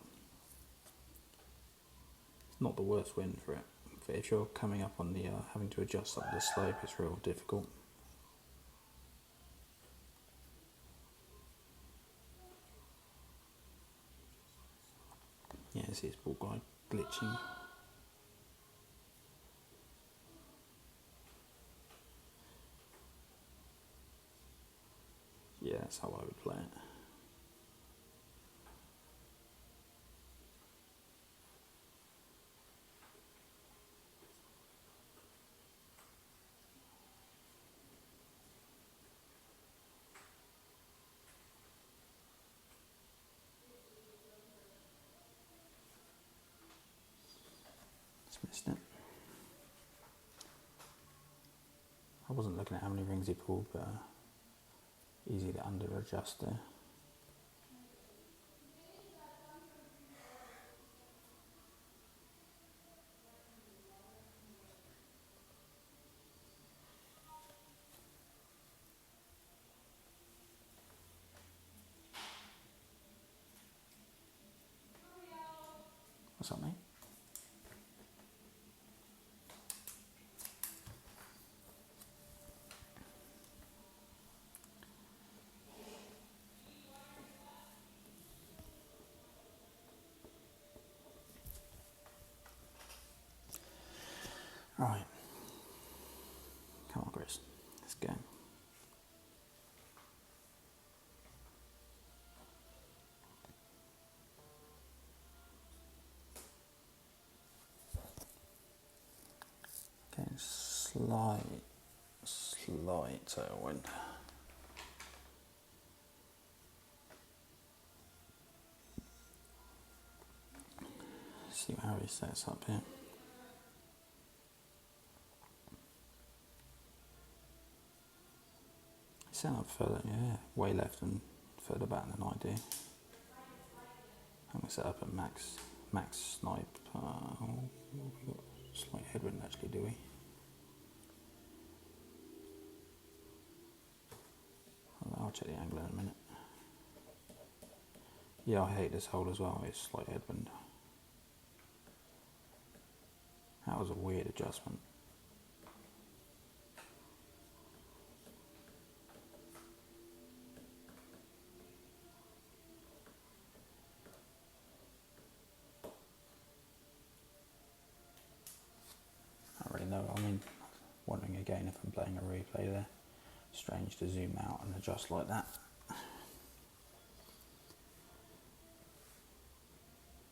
It's not the worst wind for it. But if you're coming up on the having to adjust up the slope, it's real difficult. Yeah, see this ball guy glitching. Yeah, that's how I would play it. Just missed it. I wasn't looking at how many rings he pulled, but easy to under adjust there. What's up, mate? Right. Come on, Chris. Let's go. Okay, slight tailwind. See how he sets up here. He's set up further, yeah, way left and further back than I do. I'm gonna set up at max snipe. We've got slight headwind actually, do we? I'll check the angle in a minute. Yeah, I hate this hole as well. It's slight headwind. That was a weird adjustment. I don't really know. I mean, wondering again if I'm playing a replay there. Strange to zoom out and adjust like that.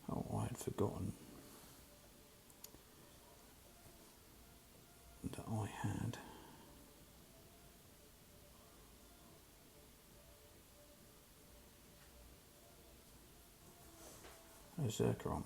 Oh, I had forgotten that I had a Berserker on.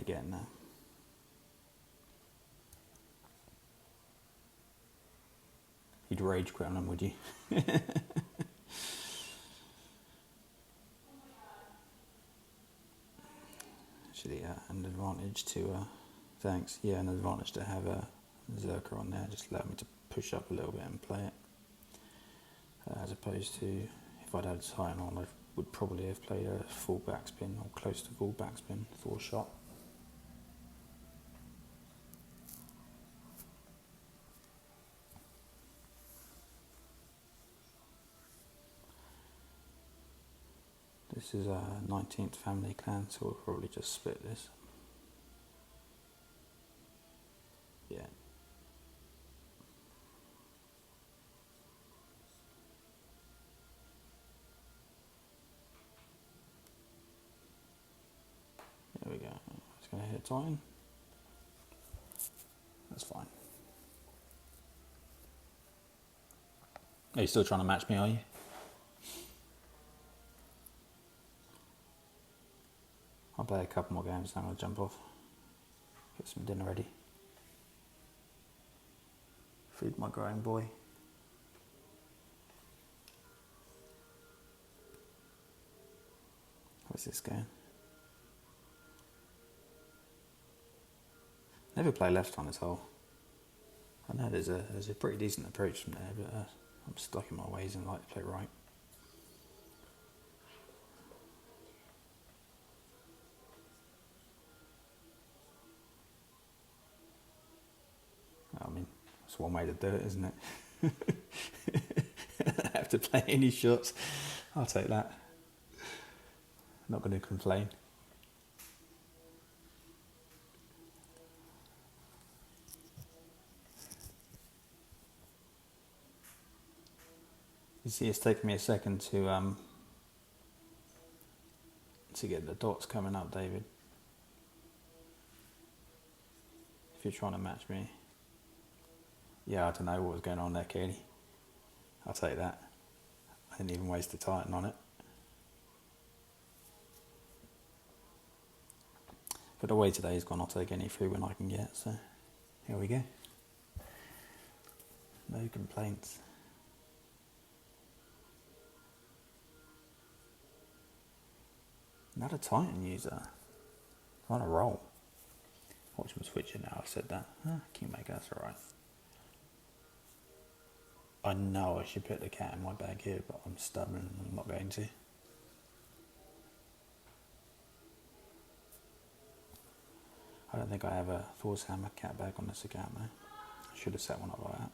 getting there. You'd rage quit on them, would you? Actually, an advantage to, thanks, yeah, an advantage to have a Zerker on there, just allow me to push up a little bit and play it. As opposed to, if I'd had a Titan on, I would probably have played a full backspin, or close to full backspin, Thor shot. This is a 19th family clan, so we'll probably just split this. Yeah. There we go. It's going to hit Titan. That's fine. Are you still trying to match me, are you? I'll play a couple more games, then I'm going to jump off. Get some dinner ready. Feed my growing boy. Where's this going? Never play left on this hole. I know there's a pretty decent approach from there, but I'm stuck in my ways and like to play right. I mean, that's one way to do it, isn't it? I have to play any shots. I'll take that. Not going to complain. You see, it's taken me a second to get the dots coming up, David. If you're trying to match me. Yeah, I don't know what was going on there, Katie. I'll take that. I didn't even waste a Titan on it. But the way today's gone, I'll take any free win I can get, so here we go. No complaints. Not a Titan user. On a roll. Watch him switch it now, I said that. Kingmaker, that's alright. I know I should put the cat in my bag here, but I'm stubborn and I'm not going to. I don't think I have a Thor's Hammer cat bag on this account though. I should have set one up like that.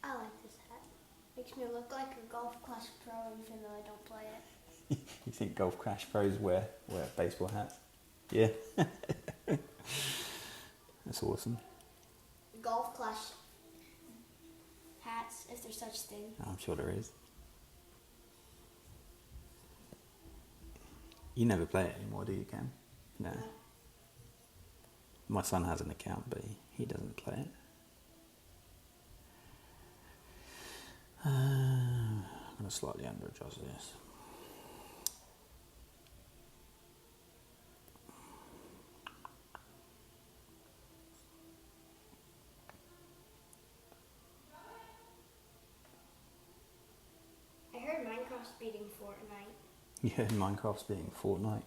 I like this hat. Makes me look like a Golf Clash Pro even though I don't play it. You think Golf Crash pros wear baseball hats? Yeah. That's awesome. Golf Clash hats, if there's such thing. I'm sure there is. You never play it anymore, do you, Cam? No. No. My son has an account, but he doesn't play it. I'm going to slightly under adjust this. I heard Minecraft's beating Fortnite. Yeah, Minecraft's beating Fortnite.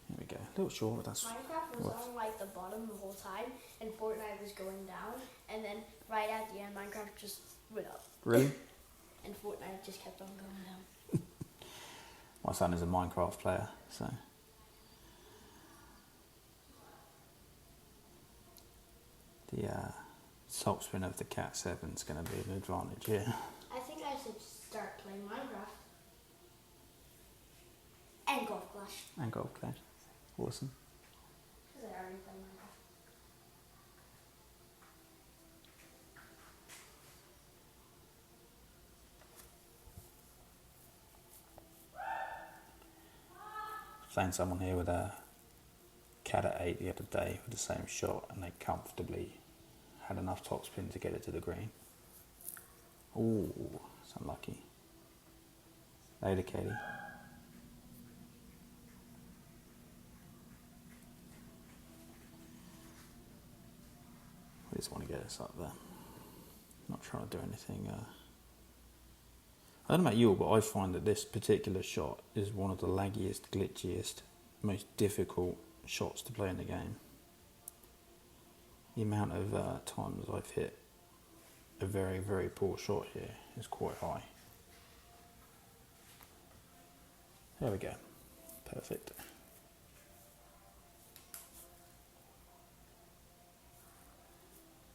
Here we go. A little short, but that's... Minecraft was on like the bottom the whole time, and Fortnite was going down, and then right at the end, Minecraft just went up. Really? And Fortnite just kept on going down. My son is a Minecraft player, so... The top spin of the Cat 7 is going to be an advantage here. I think I should start playing Minecraft. And Golf Clash. And Golf Clash. Awesome. Because I already play Minecraft. playing someone here with a cat at 8 the other day with the same shot, and they comfortably had enough topspin to get it to the green. Ooh, it's unlucky. Later, Katie. We just want to get us up there. Not trying to do anything. I don't know about you, but I find that this particular shot is one of the laggiest, glitchiest, most difficult shots to play in the game. The amount of times I've hit a very, very poor shot here is quite high. There we go. Perfect.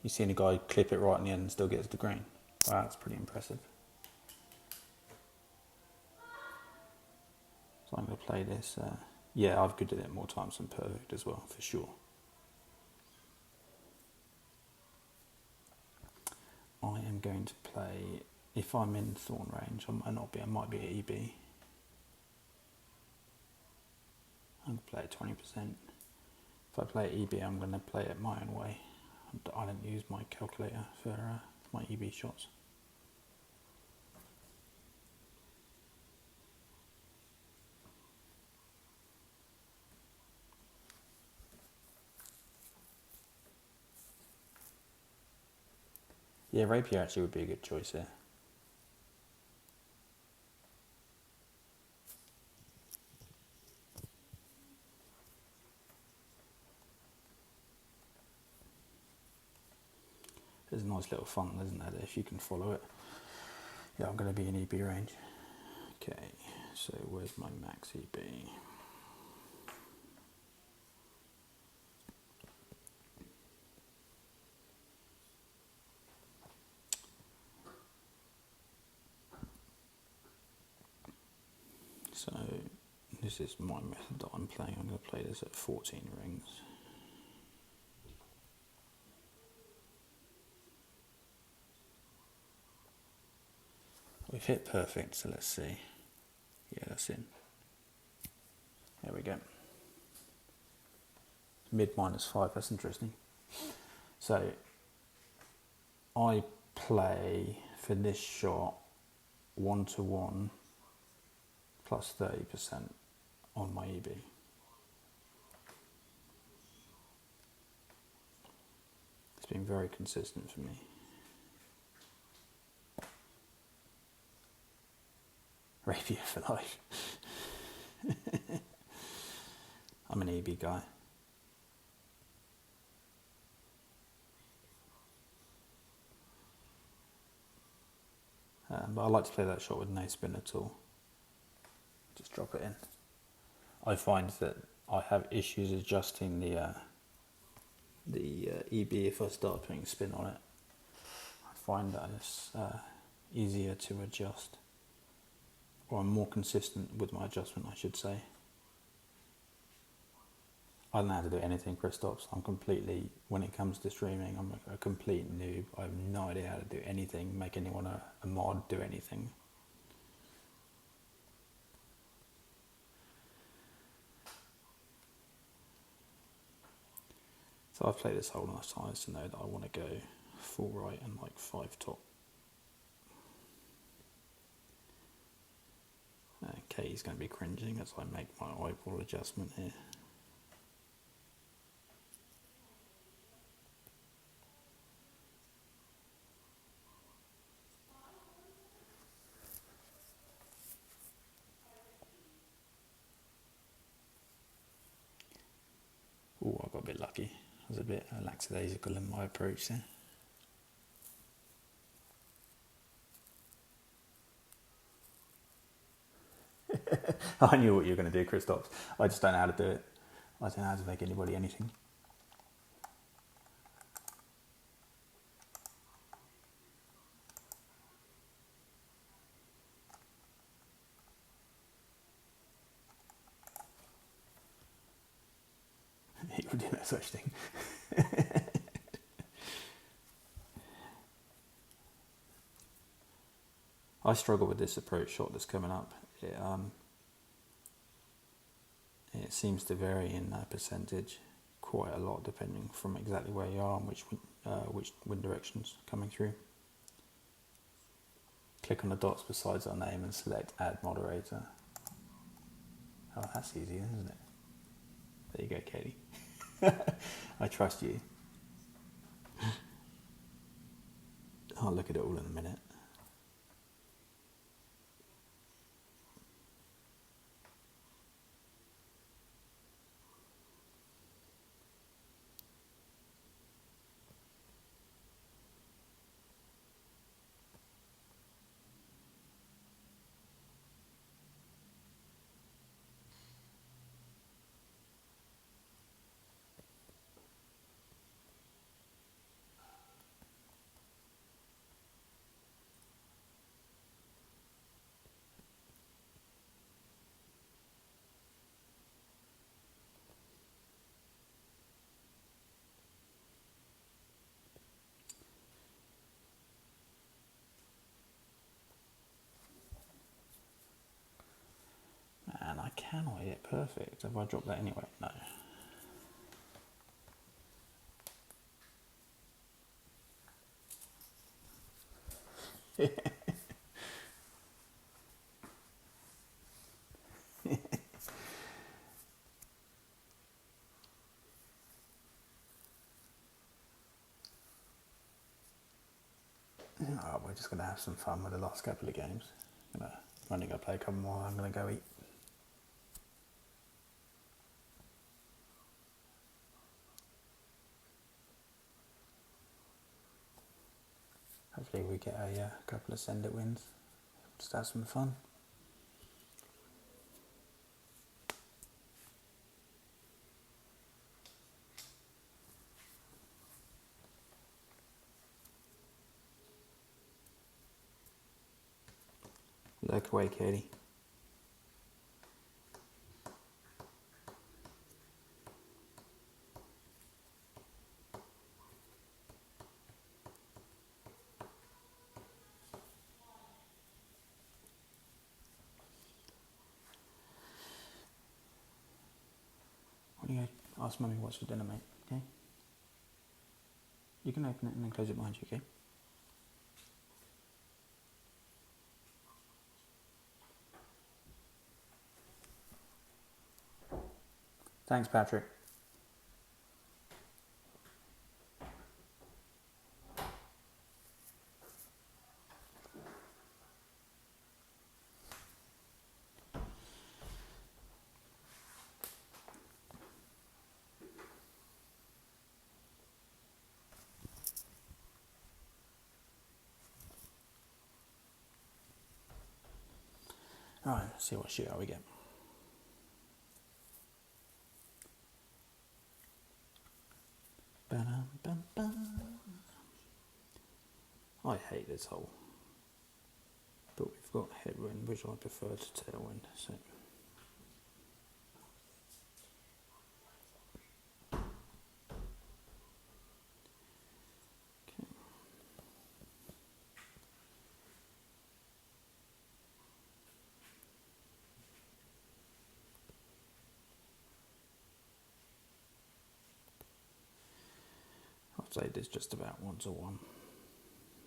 You seen a guy clip it right in the end and still gets the green. Wow, that's pretty impressive. So I'm going to play this. Yeah, I've gooded it more times than perfect as well, for sure. I am going to play, if I'm in thorn range, I might not be, I might be at EB. I'm going to play at 20%. If I play at EB, I'm going to play it my own way. I don't use my calculator for my EB shots. Yeah, rapier actually would be a good choice here. There's a nice little fun, isn't there, if you can follow it. Yeah, I'm going to be in EB range. Okay, so where's my max EB? So this is my method that I'm playing. I'm going to play this at 14 rings. We've hit perfect, so let's see. Yeah, that's in. There we go. Mid -5, that's interesting. So I play for this shot 1-1 plus 30% on my EB. It's been very consistent for me. Rapier for life. I'm an EB guy. But I like to play that shot with no spin at all. Just drop it in. I find that I have issues adjusting the EB if I start putting spin on it. I find that it's easier to adjust, or I'm more consistent with my adjustment, I should say. I don't know how to do anything for stops. I'm completely, when it comes to streaming, I'm a complete noob. I have no idea how to do anything, make anyone a mod, do anything. So I've played this hole enough times to know that I want to go full right and like 5 top. Okay, he's going to be cringing as I make my eyeball adjustment here. Oh, I got a bit lucky. I was a bit lackadaisical in my approach there. I knew what you were going to do, Christoph. I just don't know how to do it. I don't know how to make anybody anything. You would do no such thing. I struggle with this approach shot that's coming up. it seems to vary in percentage quite a lot depending from exactly where you are and which wind direction's coming through. Click on the dots beside our name and select Add Moderator. Oh, that's easy, isn't it? There you go, Katie. I trust you. I'll look at it all in a minute. And I cannot hit perfect. Have I dropped that anyway? No. Oh, we're just going to have some fun with the last couple of games. I'm only going to play a couple more. I'm going to go eat. Hopefully we get a couple of send it wins. Just have some fun. Look away, Katie. Why don't you go ask Mummy what's for dinner, mate, okay? You can open it and then close it behind you, okay? Thanks, Patrick. Alright, let's see what shootout we get. I hate this hole, but we've got headwind, which I prefer to tailwind. So. Okay. I'd say there's just about 1 to 1.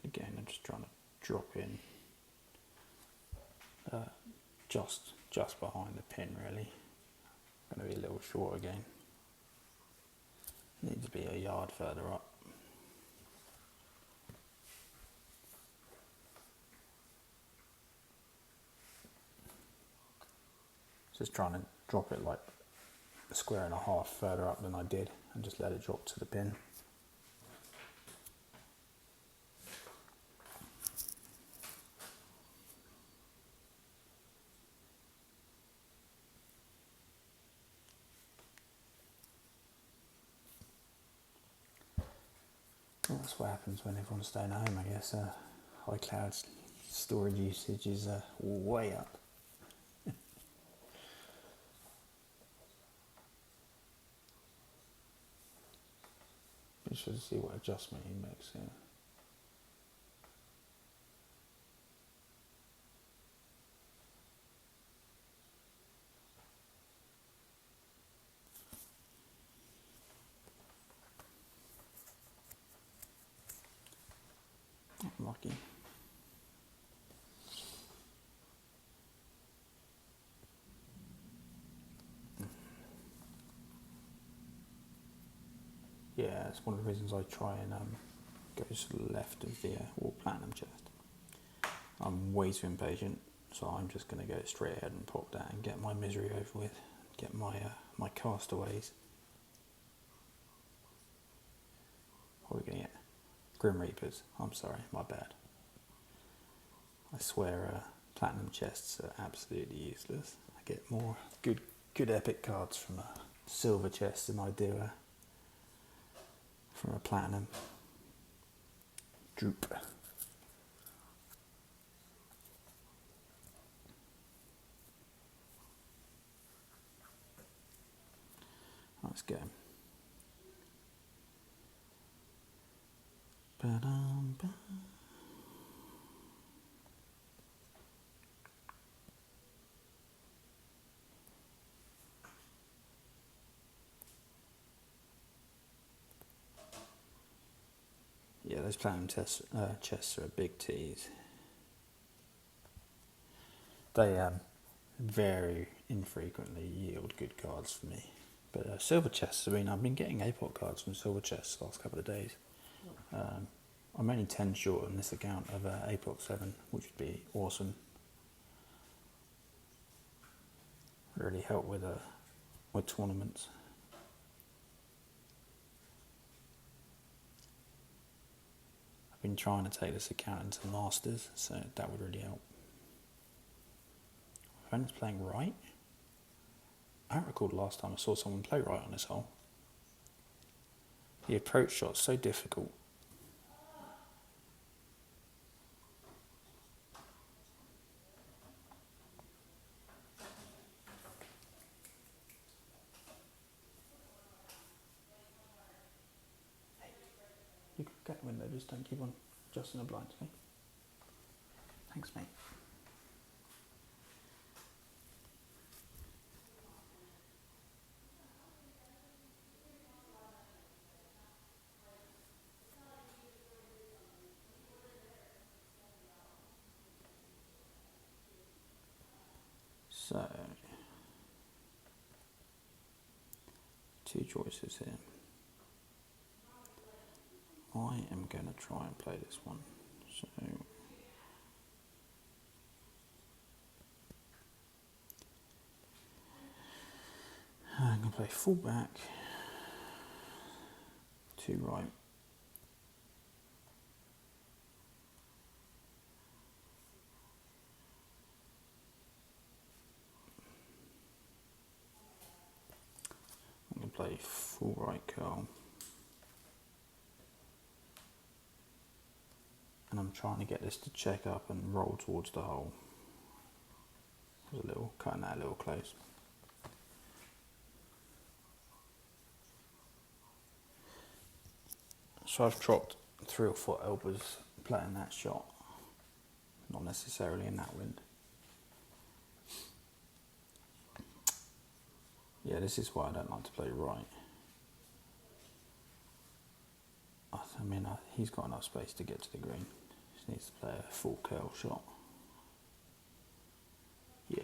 Again, I'm just trying to drop in just behind the pin, really. Going to be a little short again. Need to be a yard further up. Just trying to drop it like a square and a half further up than I did and just let it drop to the pin. Well, that's what happens when everyone's staying at home, I guess. iCloud's storage usage is way up. We should see what adjustment he makes here. lucky. Yeah, it's one of the reasons I try and go to the left of the all platinum chest. I'm way too impatient, so I'm just going to go straight ahead and pop that and get my misery over with. Get my my castaways. What are we going to get? Grim Reapers. I'm sorry, my bad. I swear platinum chests are absolutely useless. I get more good epic cards from a silver chest than I do from a platinum droop. Let's go. Ba-dum-ba. Yeah, those platinum chests are a big tease. They very infrequently yield good cards for me. But silver chests, I mean, I've been getting APOC cards from silver chests the last couple of days. I'm only 10 short on this account of APOC 7, which would be awesome. Really help with tournaments. I've been trying to take this account into Masters, so that would really help. My friend's playing right. I don't recall the last time I saw someone play right on this hole. The approach shot's so difficult. You can get the window, just don't keep on adjusting the blinds, okay? Thanks, mate. So, two choices here. I am going to try and play this one. So, I'm going to play full back, two right. I'm going to play full right curl. And I'm trying to get this to check up and roll towards the hole. Cutting that a little close. So I've dropped 3 or 4 elbows playing that shot. Not necessarily in that wind. Yeah, this is why I don't like to play right. I mean, he's got enough space to get to the green. Just needs to play a full curl shot. Yeah.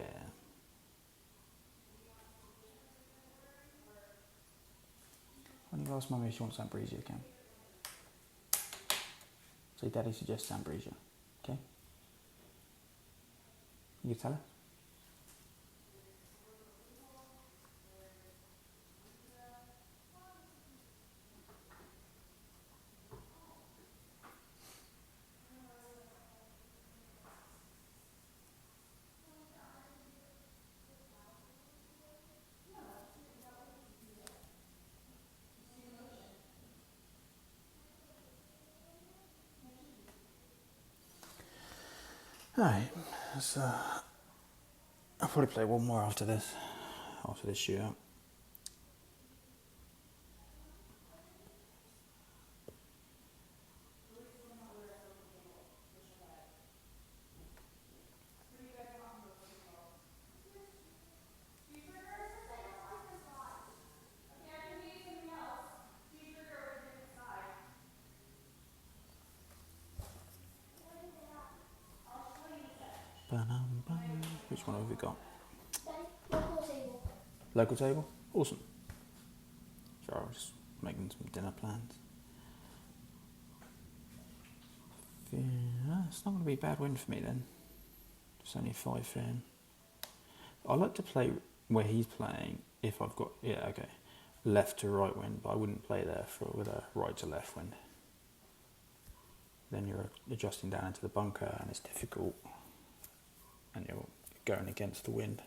When you ask Mummy if she wants Ambrosia, you can. So Daddy suggests Ambrosia, okay? You tell her? Alright, so I'll probably play one more after this shootout. Which one have we got? Local table. Local table? Awesome. Sorry, I was just making some dinner plans. Yeah, it's not going to be a bad win for me then. It's only 5 fin. I like to play where he's playing if I've got, yeah, okay, left to right wind, but I wouldn't play there with a right to left wind. Then you're adjusting down into the bunker and it's difficult and you're going against the wind.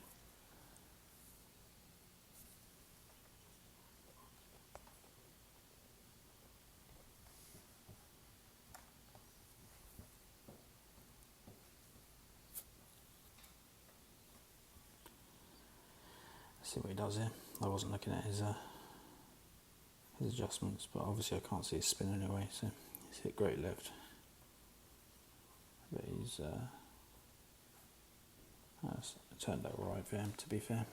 See what he does here. I wasn't looking at his adjustments, but obviously I can't see his spin anyway, so he's hit great left. But he's that's turned out right for him, to be fair.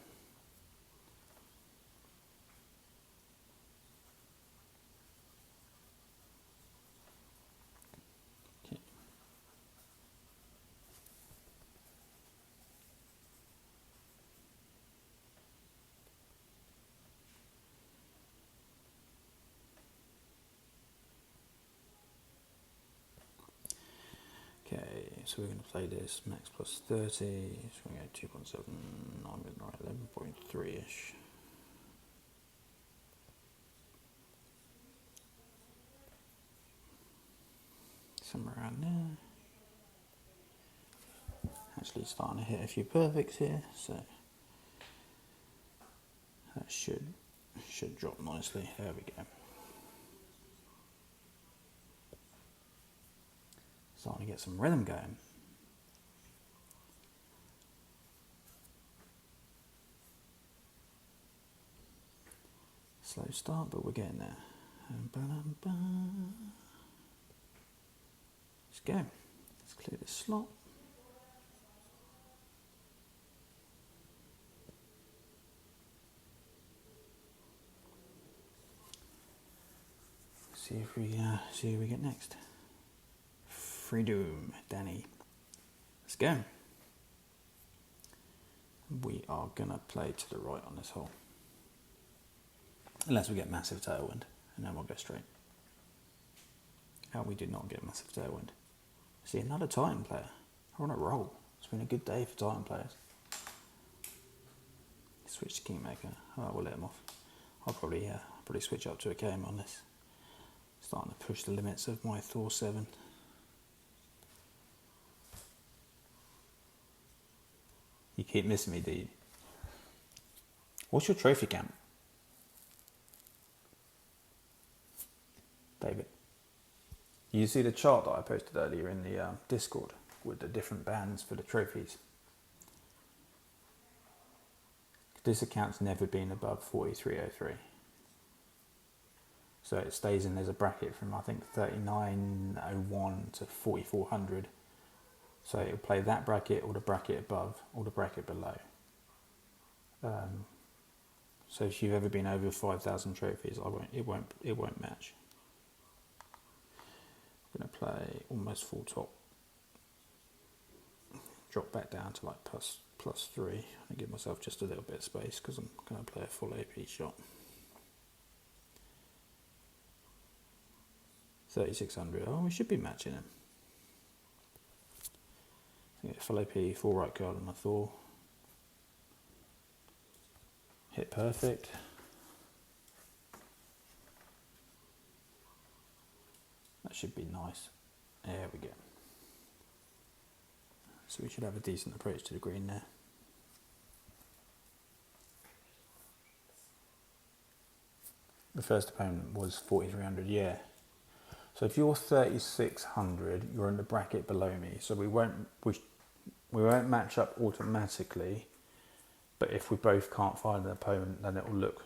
Okay, so we're going to play this max plus 30, so we're going to go 2.7, I'm going to write 11.3ish. Somewhere around there. Actually starting to hit a few perfects here, so that should drop nicely. There we go. Starting to get some rhythm going. Slow start, but we're getting there. Let's go. Let's clear this slot. See who we get next. Freedom, Danny. Let's go. We are gonna play to the right on this hole. Unless we get massive tailwind, and then we'll go straight. We did not get massive tailwind. See, another Titan player. We're on a roll. It's been a good day for Titan players. Switch to Kingmaker. Oh, we'll let him off. I'll probably switch up to a KM on this. Starting to push the limits of my Thor 7. You keep missing me, do you? What's your trophy count? David. You see the chart that I posted earlier in the Discord with the different bands for the trophies? This account's never been above 4303. So it stays in, there's a bracket from I think 3901 to 4400. So it'll play that bracket or the bracket above or the bracket below. So if you've ever been over 5,000 trophies, it won't match. I'm going to play almost full top. Drop back down to like plus 3 and give myself just a little bit of space because I'm going to play a full AP shot. 3600. Oh, we should be matching him. Full AP, full right card on the Thor. Hit perfect. That should be nice. There we go. So we should have a decent approach to the green there. The first opponent was 4300, yeah. So if you're 3600, you're in the bracket below me. So we won't match up automatically. But if we both can't find an opponent, then it'll look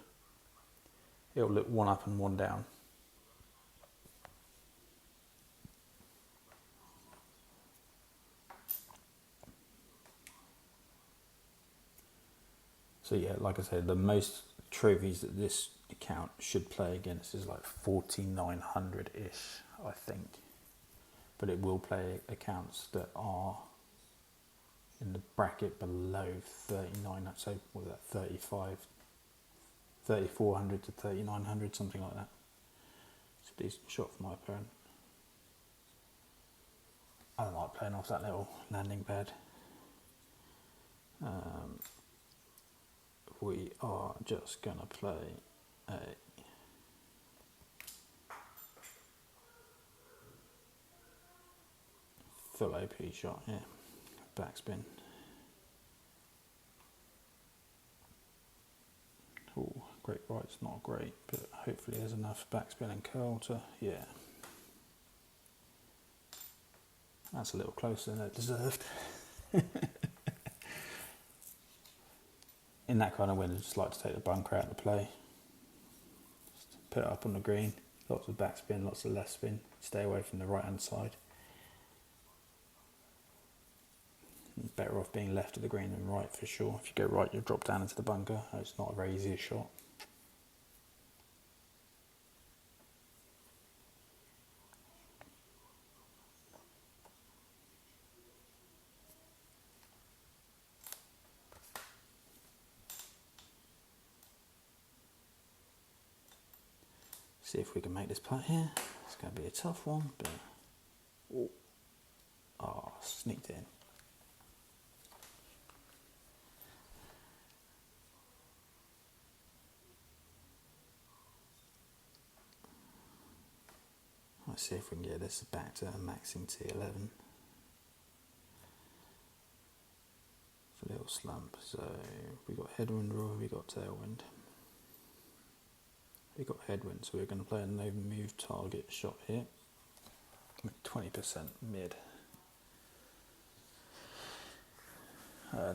one up and one down. So yeah, like I said, the most trophies that this account should play against is like 4,900-ish, I think. But it will play accounts that are in the bracket below 39, so what was that, 35, 3400 to 3900, something like that. It's a decent shot for my opponent. I don't like playing off that little landing pad. We are just going to play a full OP shot here, backspin. Oh, great right's not great, but hopefully there's enough backspin and curl to, yeah. That's a little closer than it deserved. In that kind of wind, I just like to take the bunker out of the play. Just put it up on the green, lots of backspin, lots of left spin, stay away from the right hand side. Better off being left of the green than right for sure. If you go right, you'll drop down into the bunker. It's not a very easy shot. See if we can make this putt here. It's going to be a tough one, but sneaked in. Let's see if we can get this back to maxing T11. It's a little slump. So we got headwind or we got tailwind. We got headwind, so we're going to play a no move target shot here with 20% mid.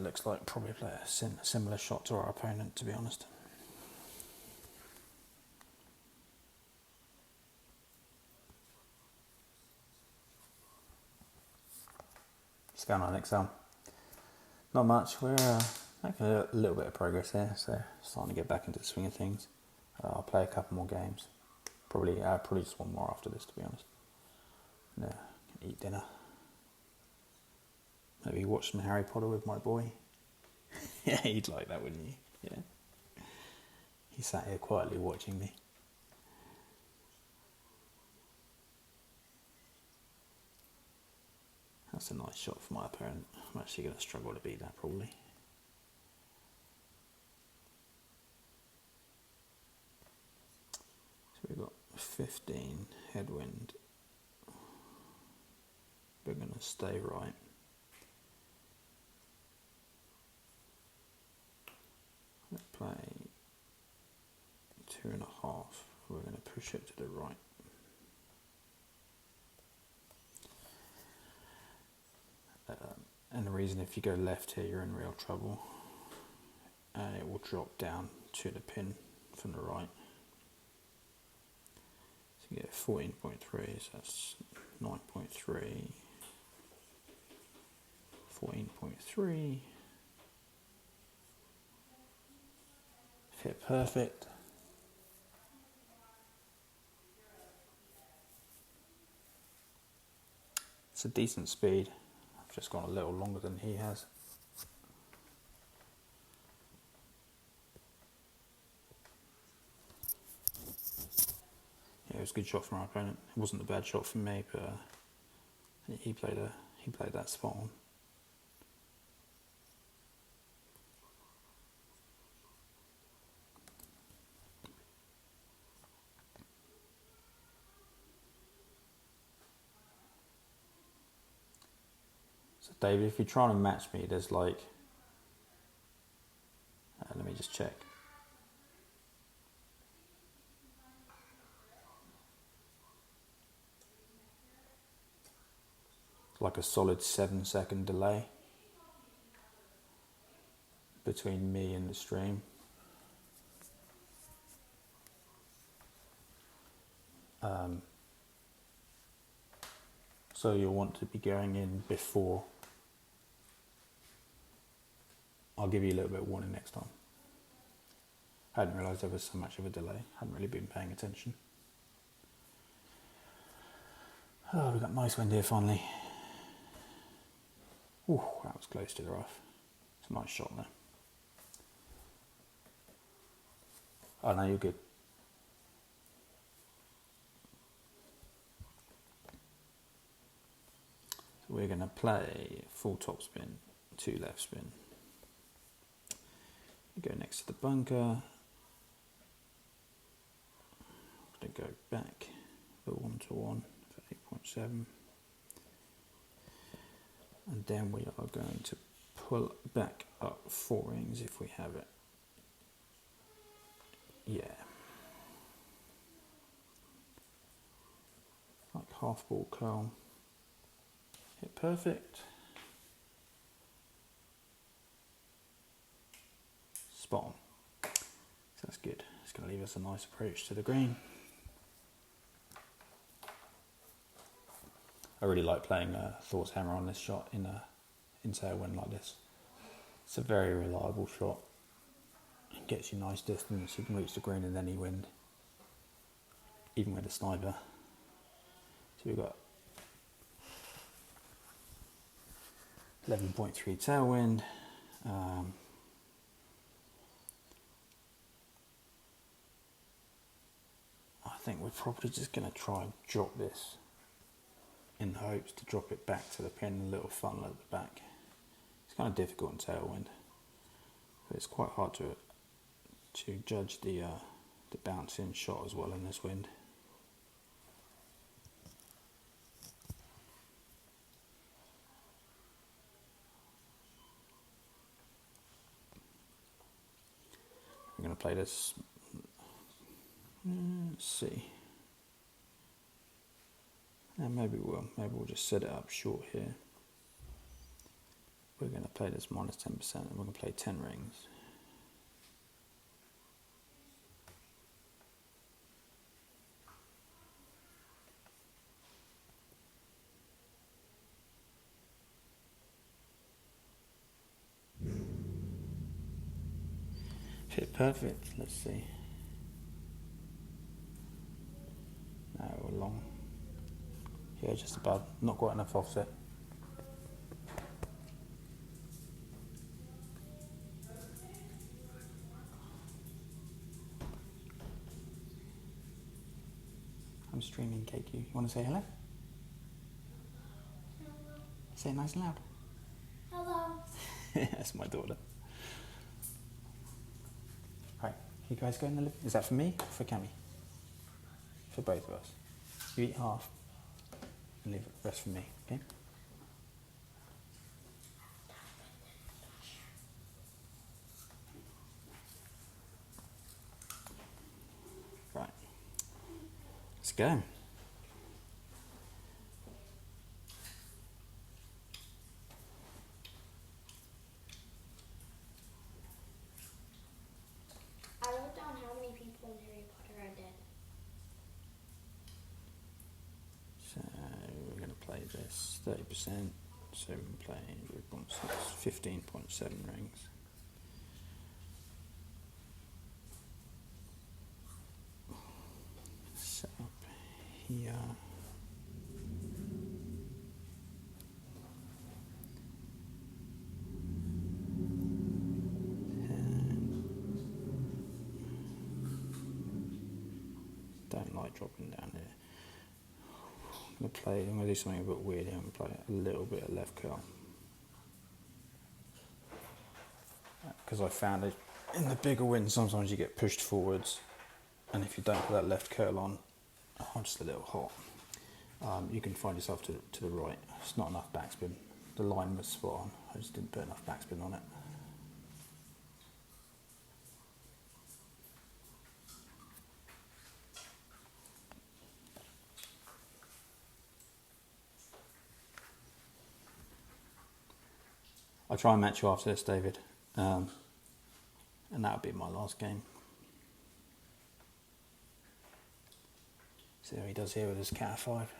Looks like probably play a similar shot to our opponent, to be honest. What's going on, Excel? Not much. We're making a little bit of progress here, so starting to get back into the swing of things. I'll play a couple more games. Probably just one more after this, to be honest. Yeah, eat dinner. Maybe watch some Harry Potter with my boy. Yeah, you'd like that, wouldn't you? Yeah. He sat here quietly watching me. That's a nice shot for my opponent. I'm actually going to struggle to beat that, probably. So we've got 15 headwind. We're going to stay right. Let's play 2.5. We're going to push it to the right. And the reason, if you go left here, you're in real trouble. And it will drop down to the pin from the right. So you get 14.3, so that's 9.3. 14.3. Fit perfect. It's a decent speed. I've just gone a little longer than he has. Yeah, it was a good shot from our opponent. It wasn't a bad shot from me, but he played that spot on. So David, if you're trying to match me, there's like, let me just check. Like a solid 7-second delay between me and the stream. So you'll want to be going in before. I'll give you a little bit of warning next time. I hadn't realised there was so much of a delay. I hadn't really been paying attention. Oh, we've got nice wind here finally. Ooh, that was close to the rough. It's a nice shot there. Oh no, you're good. So we're going to play full top spin, 2 left spin. Go next to the bunker. I'm going to go back the 1-to-1 for 8.7. And then we are going to pull back up 4 rings if we have it. Yeah. Like half ball curl. Hit perfect. Spot on. So that's good. It's going to leave us a nice approach to the green. I really like playing Thor's hammer on this shot in tailwind like this. It's a very reliable shot. It gets you nice distance. You can reach the green in any wind, even with a sniper. So we've got 11.3 tailwind. I think we're probably just going to try and drop this in the hopes to drop it back to the pin, a little funnel at the back. It's kind of difficult in tailwind, but it's quite hard to judge the bouncing shot as well in this wind. I'm going to play this. Let's see. And maybe we'll just set it up short here. We're going to play this minus 10% and we're going to play 10 rings. Hit perfect, let's see. No, we're long. Yeah, just above, not quite enough offset. I'm streaming, KQ. You want to say hello? Hello. Say it nice and loud. Hello. That's my daughter. Right, you guys go in the living. Is that for me or for Cammy? For both of us. You eat half and leave the rest for me, okay? Right. Let's go. I wrote down how many people in Harry Potter are dead. So we're going to play this 30%. So we're playing 15.7 rings. Set up here. Don't like dropping down here. I'm going to do something a bit weird here. I'm going to play a little bit of left curl. Because I found it in the bigger wind, sometimes you get pushed forwards, and if you don't put that left curl on, I'm just a little hot. You can find yourself to the right. It's not enough backspin. The line was spot on. I just didn't put enough backspin on it. I'll try and match you after this, David. And that'll be my last game. See how he does here with his cat 5.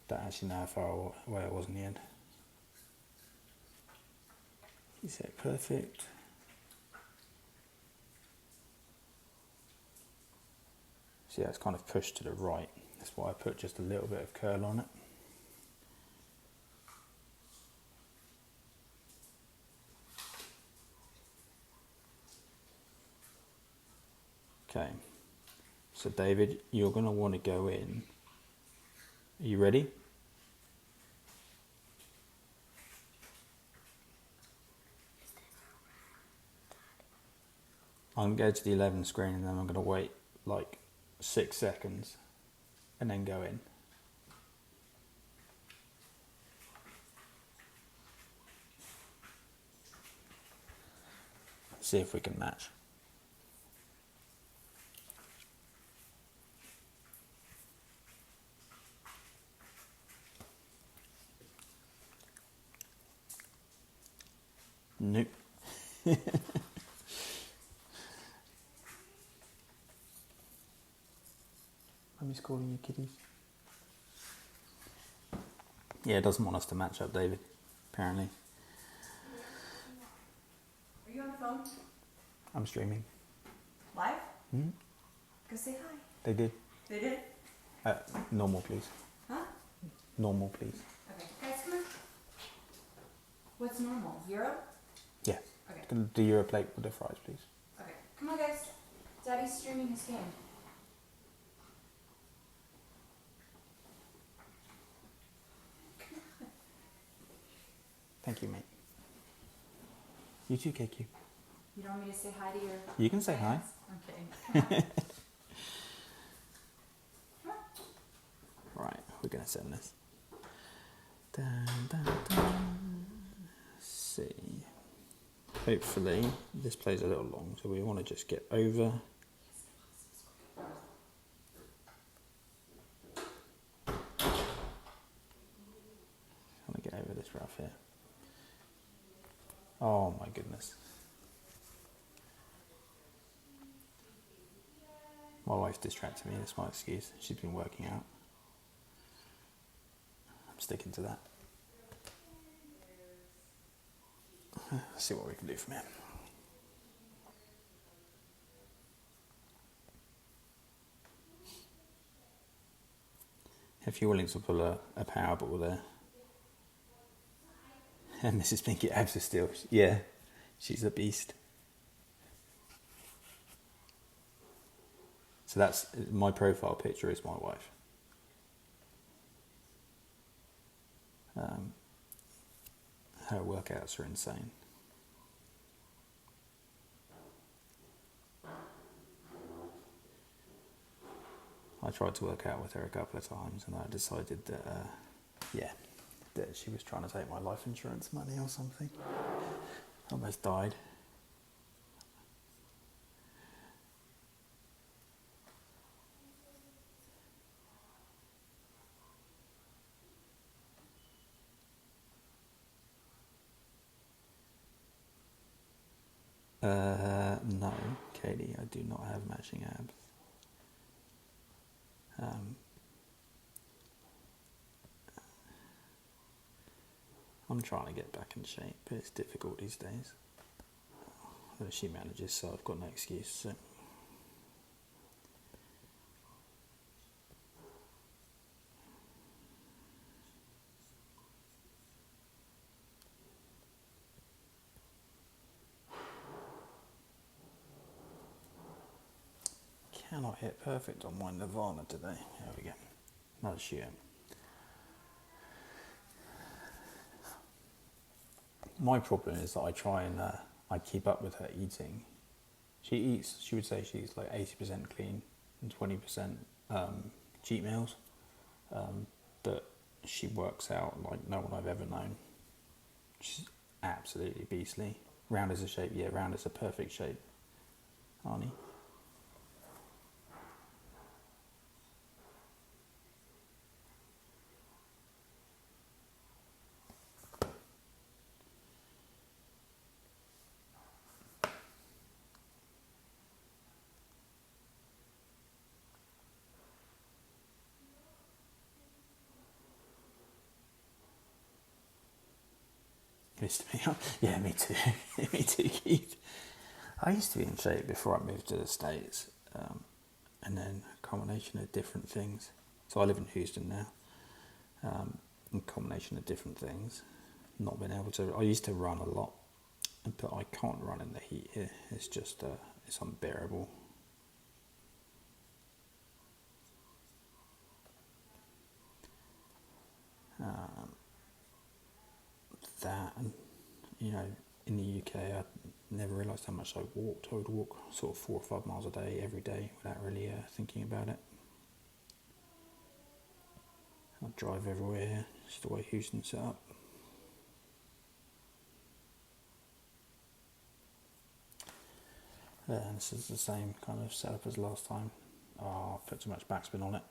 Don't actually know how far away it was in the end. He's hit perfect. See how it's kind of pushed to the right. That's why I put just a little bit of curl on it. So David, you're going to want to go in. Are you ready? I'm going to go to the 11 screen and then I'm going to wait like 6 seconds and then go in. See if we can match. Nope. Mummy's calling you kitties. Yeah, it doesn't want us to match up, David, apparently. Are you on the phone? I'm streaming. Live? Hmm? Go say hi. They did. They did? Normal, please. Huh? Normal, please. Okay. Guys, come on. What's normal? 0? Yeah. Okay. Can do you a plate with the fries, please? Okay. Come on, guys. Daddy's streaming his game. Thank you, mate. You too, KQ. You don't want me to say hi to your... You can say hi. I'm kidding. Come on. Right, we're going to send this. Dun, dun, dun. See. Hopefully, this plays a little long, so we want to just get over. I want to get over this rough here. Oh my goodness. My wife's distracted me, that's my excuse. She's been working out. I'm sticking to that. Let's see what we can do from here. If you're willing to pull a Powerball there. And Mrs. Pinky abs are still, yeah, she's a beast. So that's, my profile picture is my wife. Her workouts are insane. I tried to work out with her a couple of times and I decided that, that she was trying to take my life insurance money or something. Almost died. No, Katie, I do not have matching abs. I'm trying to get back in shape, but it's difficult these days. Though she manages, so I've got no excuse. So. Cannot hit perfect on my Nirvana today. There we go. Another shoot. My problem is that I try and I keep up with her eating. She eats, she would say she's like 80% clean and 20% cheat meals. But she works out like no one I've ever known. She's absolutely beastly. Round as a shape, yeah, round as a perfect shape. Arnie. Missed me. Yeah, me too. Me too, Keith. I used to be in shape before I moved to the States, and then a combination of different things. So I live in Houston now. A combination of different things. Not been able to. I used to run a lot, but I can't run in the heat here. It's just it's unbearable. that, and you know, in the UK, I never realised how much I walked. I would walk sort of 4 or 5 miles a day every day without really thinking about it. I drive everywhere here, just the way Houston's set up. And this is the same kind of setup as last time. Oh, I put too much backspin on it.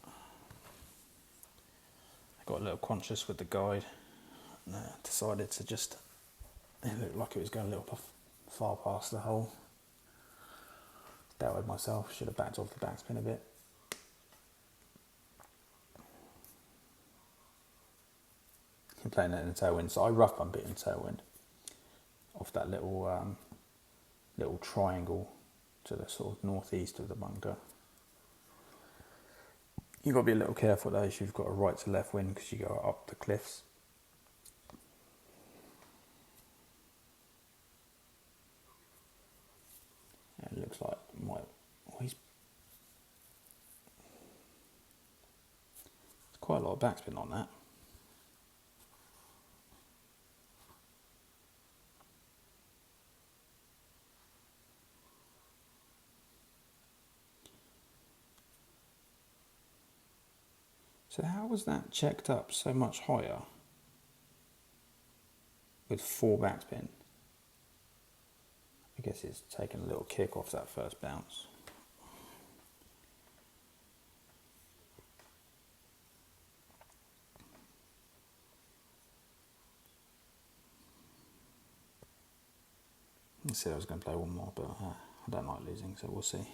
I got a little conscious with the guide and decided to just, it looked like it was going a little far past the hole. Doubted myself, should have backed off the backspin a bit. I'm playing it in the tailwind, so I rough bump it in tailwind off that little little triangle to the sort of northeast of the bunker. You've got to be a little careful though, if you've got a right to left wind because you go up the cliffs. And it looks like there's quite a lot of backspin on that. So how was that checked up so much higher with 4 backspin? I guess it's taken a little kick off that first bounce. I said I was going to play one more, but I don't like losing, so we'll see.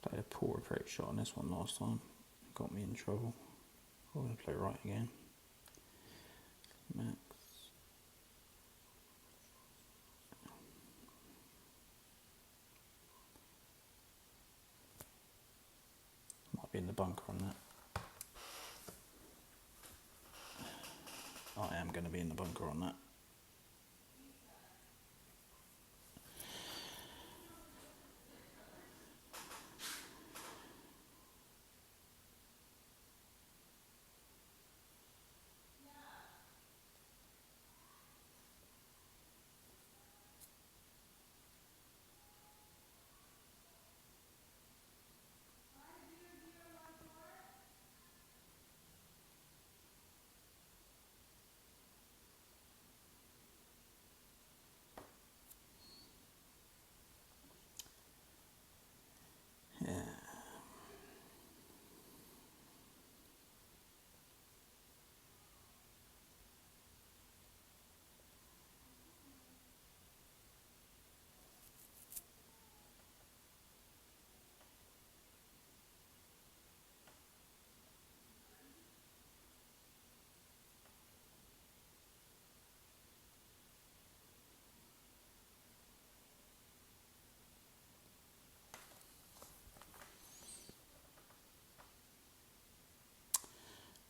Played a poor approach shot on this one last time. Got me in trouble. I'm going to play right again. Max. Might be in the bunker on that. I am going to be in the bunker on that.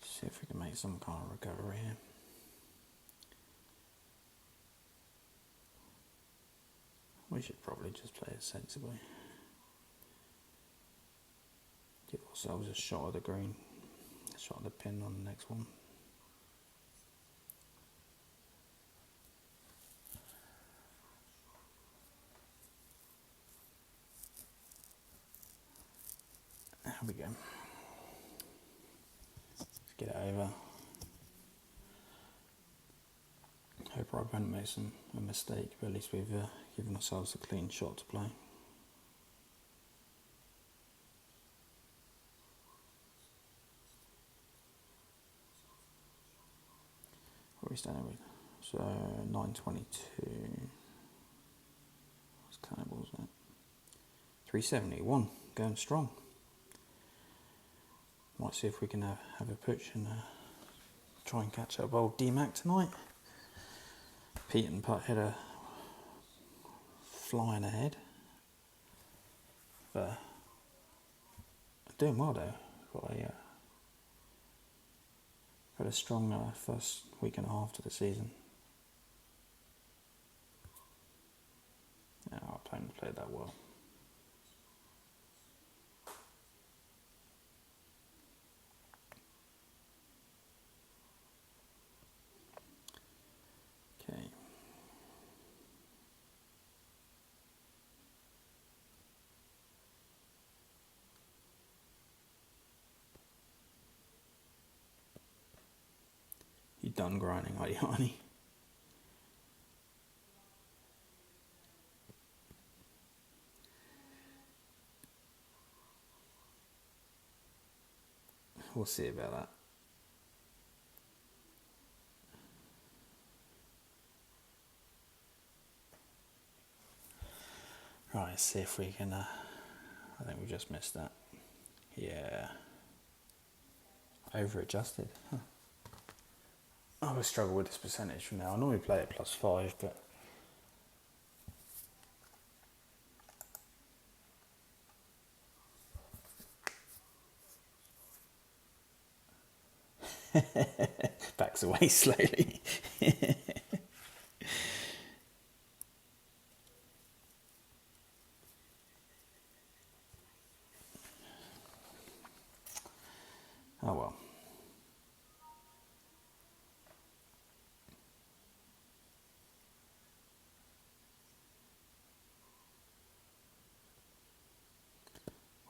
See if we can make some kind of recovery here. We should probably just play it sensibly. Give ourselves a shot at the green, a shot at the pin on the next one. There we go. Let's get it over. Hope our opponent makes a mistake, but at least we've given ourselves a clean shot to play. What are we standing with? So 922. What's Clannibals at? 371, going strong. Might see if we can have a push and try and catch up old D-Mac tonight. Pete and Putt header flying ahead. But doing well though. Got a strong first week and a half to the season. Yeah, our opponent played that well. Okay. You done grinding, are you, honey? We'll see about that. Right, let's see if we can... I think we just missed that. Yeah. Over-adjusted. Huh. I always struggle with this percentage from now. I normally play it +5, but... backs away slowly. Oh well.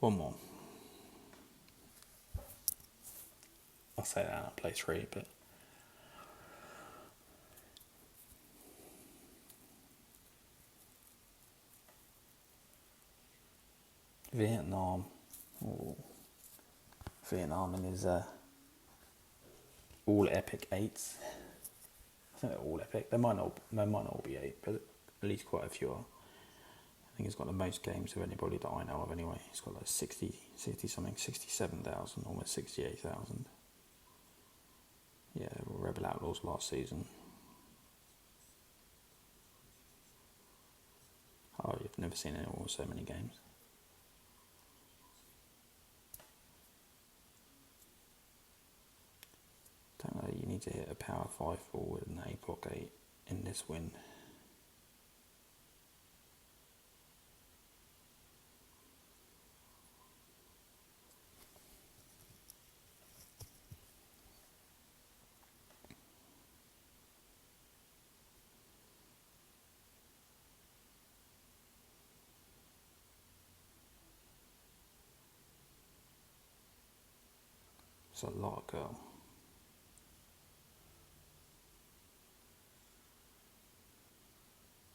One more. I'll say that and I'll play 3, but... Vietnam. Ooh. Vietnam and his all epic 8s. I think they're all epic. They might not all be 8, but at least quite a few are. I think he's got the most games of anybody that I know of anyway. He's got like 60 something, 67,000, almost 68,000. Yeah, Rebel Outlaws last season. Oh, you've never seen anyone with so many games. Don't know, you need to hit a power 5 forward and an APOC 8 in this win. It's a lot of girl.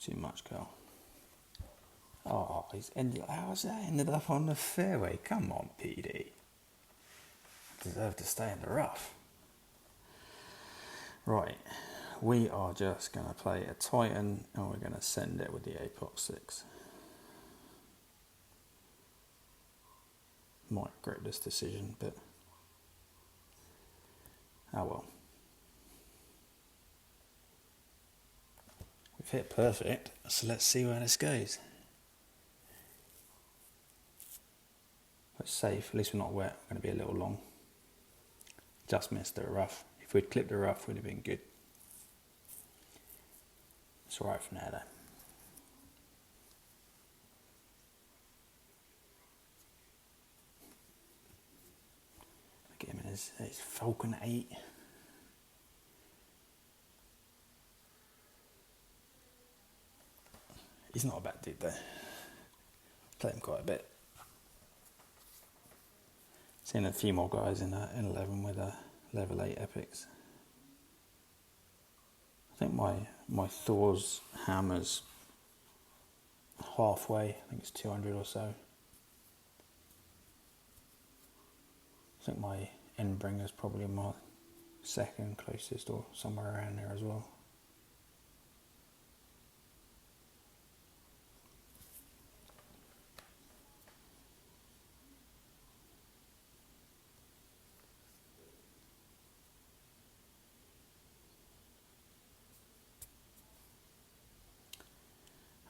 Too much girl. Oh, how's that ended up on the fairway? Come on, PD. Deserve to stay in the rough. Right, we are just going to play a Titan and we're going to send it with the APOC 6. Might regret this decision, but oh well. We've hit perfect, so let's see where this goes. It's safe, at least we're not wet, we're going to be a little long. Just missed the rough. If we'd clipped the rough, we'd have been good. It's alright from there though. Look at him in his Falcon 8. He's not a bad dude though. Played him quite a bit. Seen a few more guys in 11 with level 8 epics. I think my Thor's hammer's halfway. I think it's 200 or so. I think my Endbringer's probably my second closest or somewhere around there as well.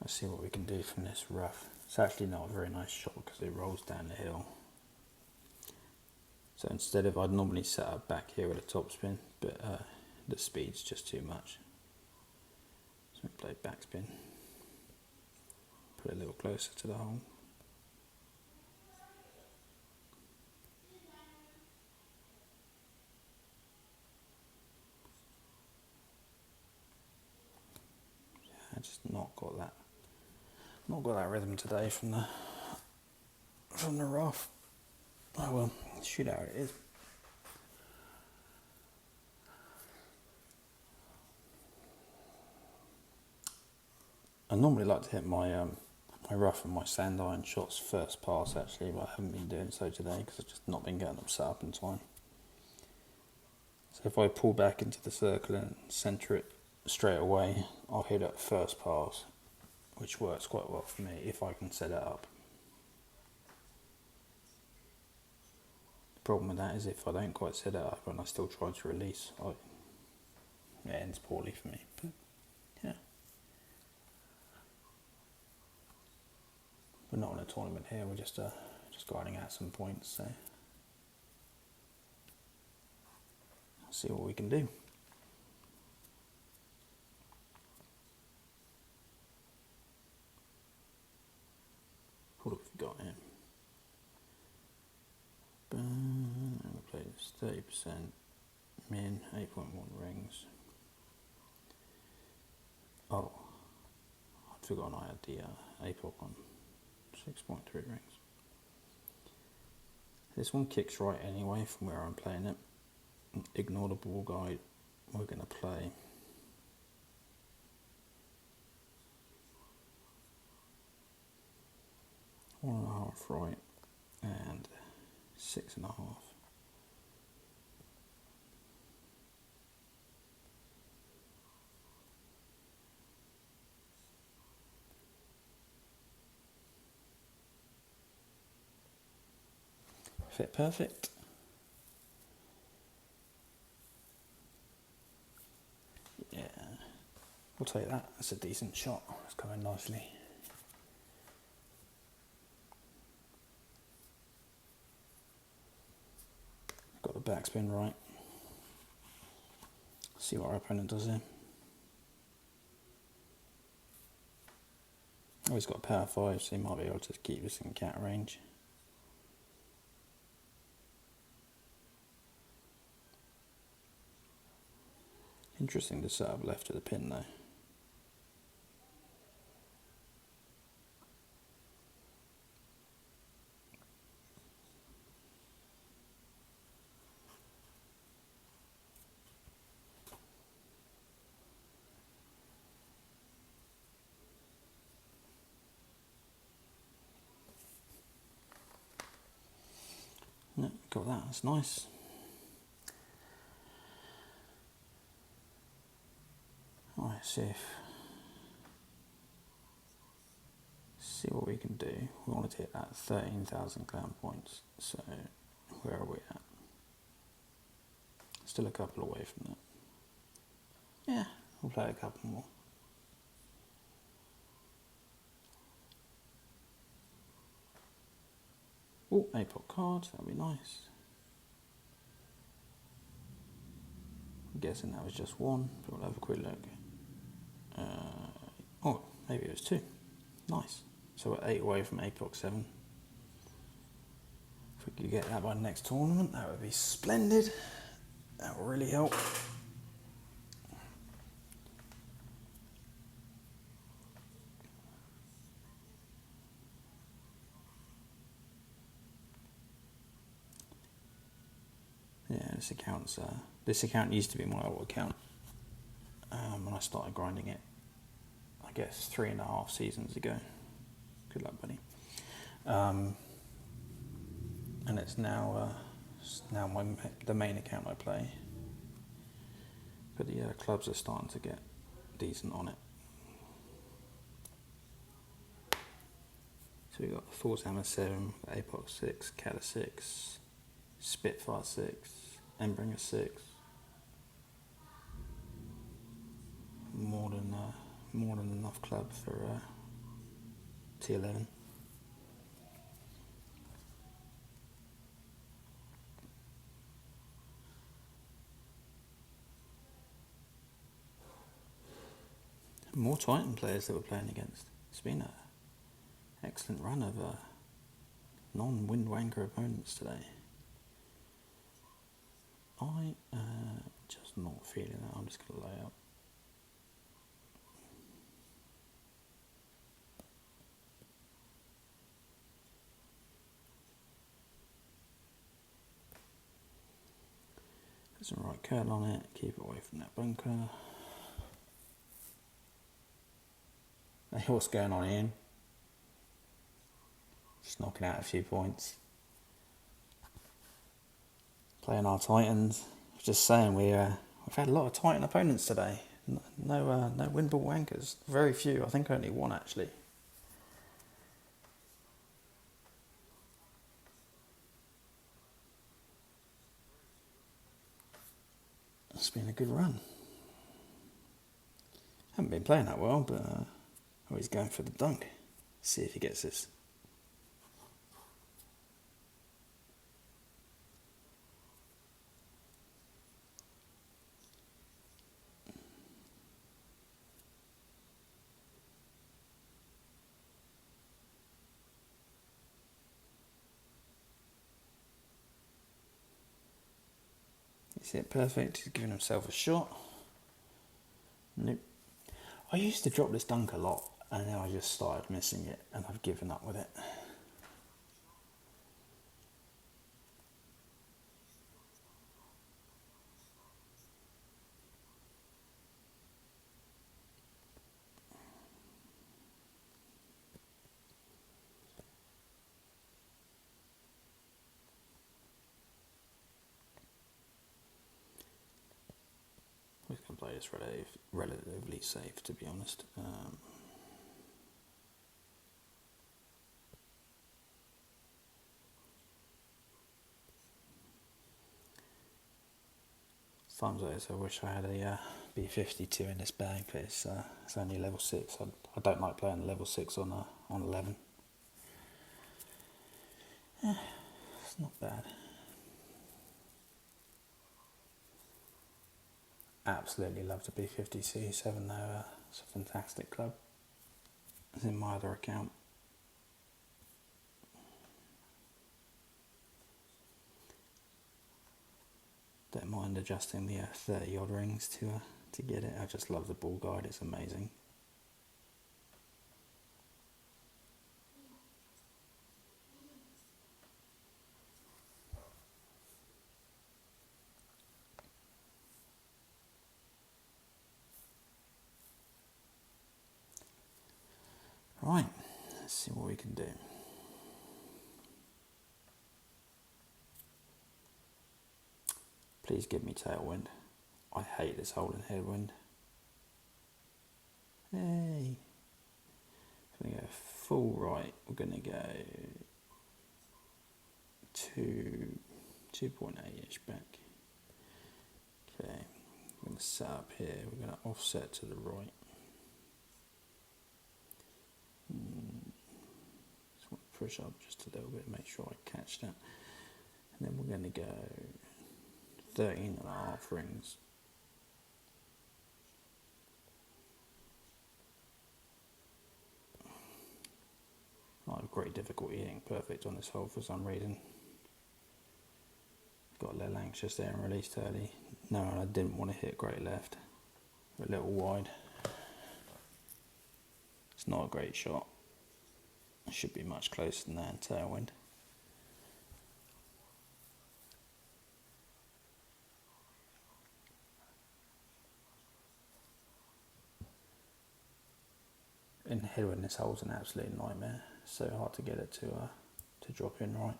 Let's see what we can do from this rough. It's actually not a very nice shot because it rolls down the hill. So instead of, I'd normally set up back here with a topspin, but the speed's just too much. So we play backspin. Put it a little closer to the hole. Yeah, I just not got that rhythm today from the rough. Oh well, shootout it is. I normally like to hit my my rough and my sand iron shots first pass actually, but I haven't been doing so today because I've just not been getting them set up in time. So if I pull back into the circle and centre it straight away, I'll hit it first pass, which works quite well for me if I can set it up. The problem with that is if I don't quite set it up and I still try to release, it ends poorly for me. But yeah. We're not in a tournament here, we're just grinding out some points, so I'll see what we can do. What have we got here? We'll play this 30% min, 8.1 rings. Oh, I'd forgotten I had the APOC on 6.3 rings. This one kicks right anyway from where I'm playing it. Ignore the ball guide. We're going to play one and a half right and 6.5. Fit perfect. Yeah, we'll take that. That's a decent shot. It's coming nicely. Got the backspin right. See what our opponent does here. Oh, he's got a power 5, so he might be able to keep us in cat range. Interesting to set up left of the pin though. No, got that, that's nice. Alright, see what we can do. We want to hit that 13,000 clan points, so where are we at? Still a couple away from that. Yeah, we'll play a couple more. Oh, APOC cards, that'd be nice. I'm guessing that was just one, but we'll have a quick look. Oh, maybe it was two. Nice. So we're 8 away from APOC 7. If we could get that by the next tournament, that would be splendid. That will really help. Yeah, this account used to be my old account when I started grinding it, I guess 3.5 seasons ago. Good luck, buddy. And it's now the main account I play. But the clubs are starting to get decent on it. So we got Thor's Hammer 7, APOC 6, Cata 6, Spitfire 6, Embringer 6. More than enough club for T11. More Titan players that we're playing against. It's been an excellent run of non-Wind Wanker opponents today. I just not feeling that. I'm just going to lay out. Put some right curl on it. Keep it away from that bunker. Hey, what's going on, Ian? Just knocking out a few points. Playing our Titans. Just saying, we've had a lot of Titan opponents today. No Windball Wankers. Very few. I think only one actually. It's been a good run. Haven't been playing that well, but he's going for the dunk. See if he gets this. Is it perfect? He's giving himself a shot. Nope. I used to drop this dunk a lot, and now I just started missing it, and I've given up with it. We're going to play this relatively safe, to be honest. Times like this, I wish I had a B52 in this bag, but it's only level 6. I don't like playing level 6 on 11. It's not bad. Absolutely love the B50C7 though. It's a fantastic club. It's in my other account. Don't mind adjusting the 30 odd rings to get it. I just love the ball guide, it's amazing. Right, let's see what we can do. Please give me tailwind. I hate this holding headwind. Hey. We're going to go full right. We're going to go 2.8-ish back. Okay. We're going to set up here. We're going to offset to the right. Just want to push up just a little bit, make sure I catch that. And then we're going to go 13.5 rings. I have great difficulty hitting perfect on this hole for some reason. Got a little anxious there and released early. No, I didn't want to hit great left. A little wide. It's not a great shot. It should be much closer than that in tailwind. In headwind, this hole's an absolute nightmare. It's so hard to get it to drop in right.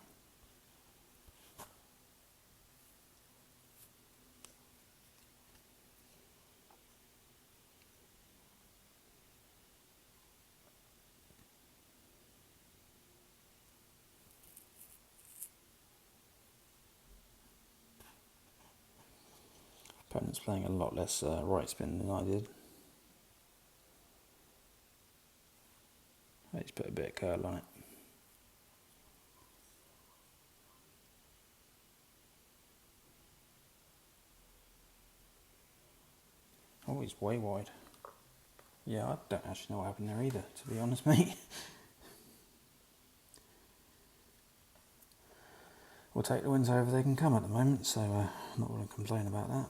Opponent's playing a lot less right spin than I did. Let's put a bit of curl on it. Oh, it's way wide. Yeah, I don't actually know what happened there either, to be honest, mate. We'll take the wins however they can come at the moment, so I'm not going to complain about that.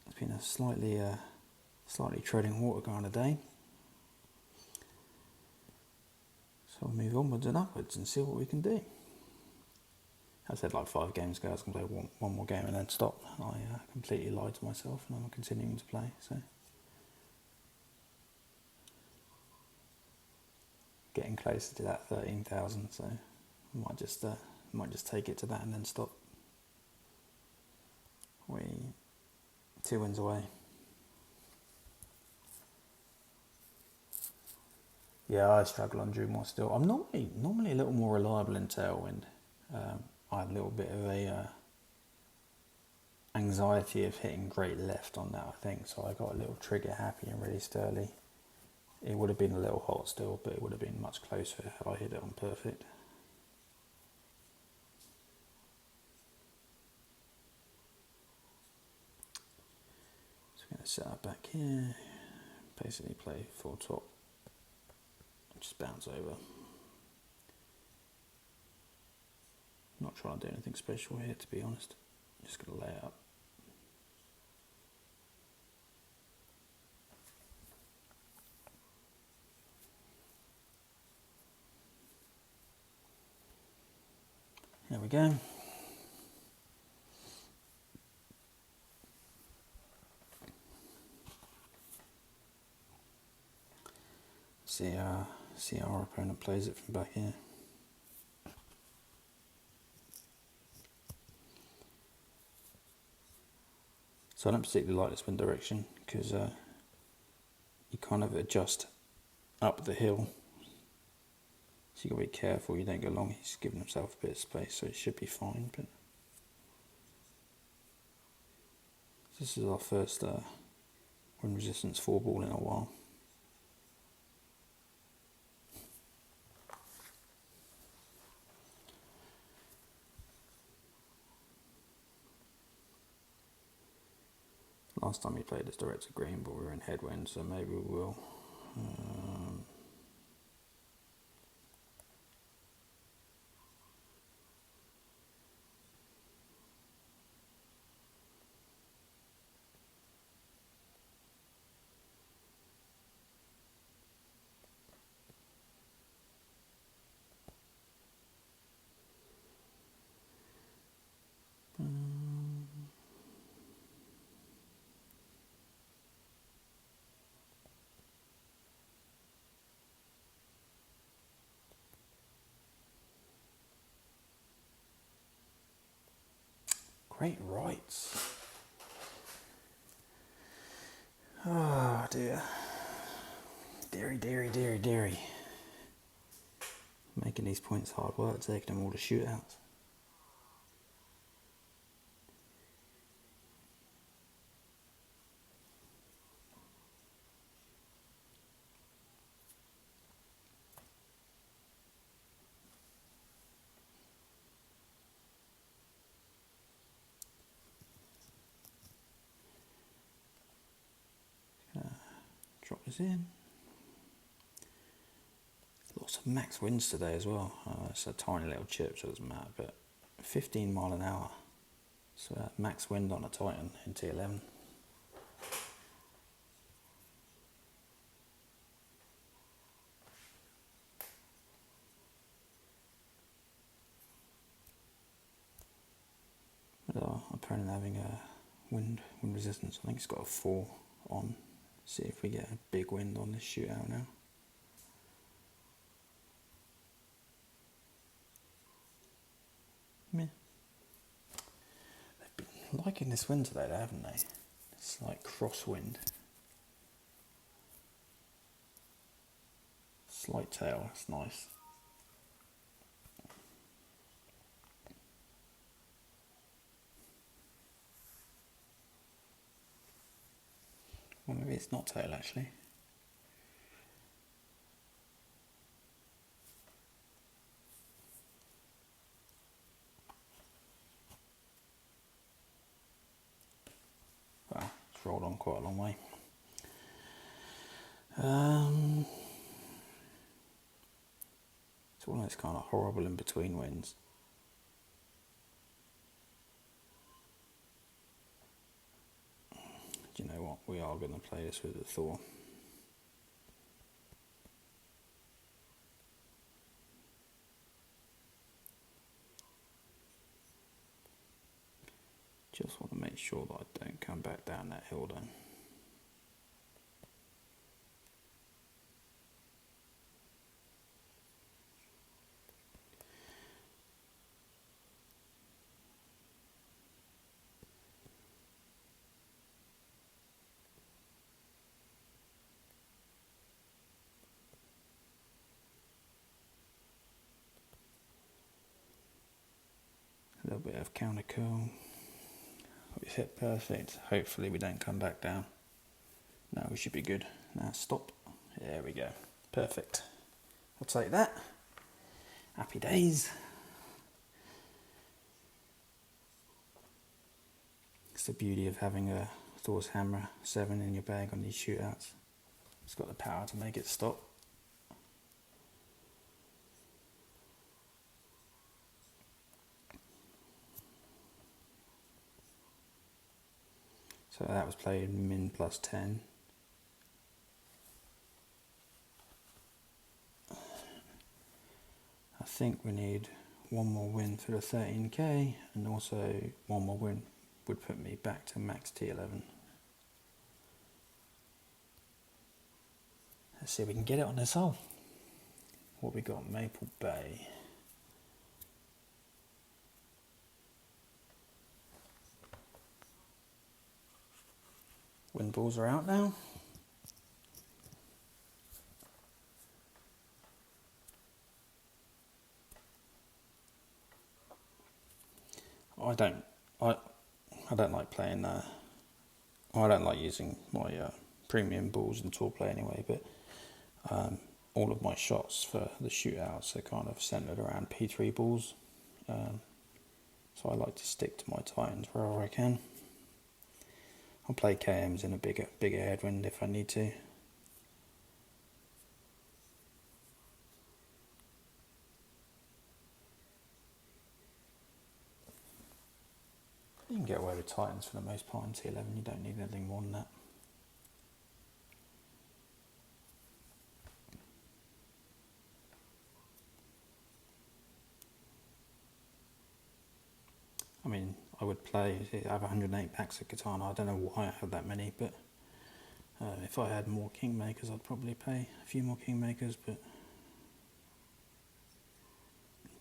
It's been a slightly treading water kind of day. So we'll move onwards and upwards and see what we can do. I said like 5 games ago I was going to play one more game and then stop. I completely lied to myself and I'm continuing to play, so. Getting closer to that 13,000, so I might just take it to that and then stop. 2 wins away. Yeah, I struggle on Drewmore still. I'm normally a little more reliable in Tailwind. I have a little bit of a anxiety of hitting great left on that, I think, so I got a little trigger happy and released early. It would have been a little hot still, but it would have been much closer had I hit it on perfect. So I'm going to set up back here, basically play full top, just bounce over. Not trying to do anything special here, to be honest. Just going to lay it up. There we go. See how our opponent plays it from back here. So I don't particularly like this wind direction because you kind of adjust up the hill. So you've got to be careful you don't go long. He's giving himself a bit of space, so it should be fine. But this is our first wind resistance 4 ball in a while. Last time we played this directed green, but we were in headwind, so maybe we will. Great rights. Oh dear. Deary. Making these points hard work, taking them all to shootouts. Drop this in. Lots of max winds today as well. It's a tiny little chip, so it doesn't matter, but 15 mile an hour. So max wind on a Titan in T11. With our opponent having a wind resistance, I think it's got a 4 on. See if we get a big wind on this shootout now. Yeah. They've been liking this wind today, haven't they? It's like crosswind. Slight tail, that's nice. Well, maybe it's not tail actually. rolled on quite a long way. It's one of those kind of horrible in between wins. Do you know what? We are going to play this with the Thor. Just want to make sure that I don't come back down that hill though. A little bit of counter curl. We've hit perfect. Hopefully we don't come back down. No, we should be good. Now stop. There we go. Perfect. I'll take that. Happy days. It's the beauty of having a Thor's Hammer 7 in your bag on these shootouts. It's got the power to make it stop. So that was played min plus 10. I think we need one more win for the 13k, and also one more win would put me back to max T11. Let's see if we can get it on this hole. What we got? Maple Bay. Wind balls are out now. I don't like playing. I don't like using my premium balls in tour play anyway. But all of my shots for the shootouts are kind of centered around P3 balls. So I like to stick to my Titans wherever I can. I'll play KMs in a bigger headwind if I need to. You can get away with Titans for the most part in T11, you don't need anything more than that. I mean, I would play, I have 108 packs of Katana, I don't know why I have that many, but if I had more Kingmakers I'd probably play a few more Kingmakers, but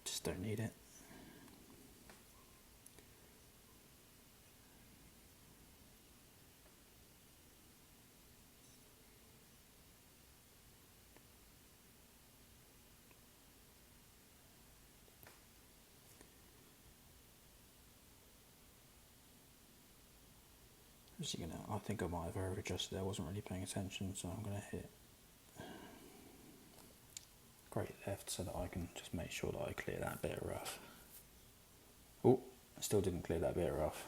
just don't need it. I think I might have over adjusted there, I wasn't really paying attention, so I'm going to hit great left so that I can just make sure that I clear that bit of rough. Oh, I still didn't clear that bit of rough.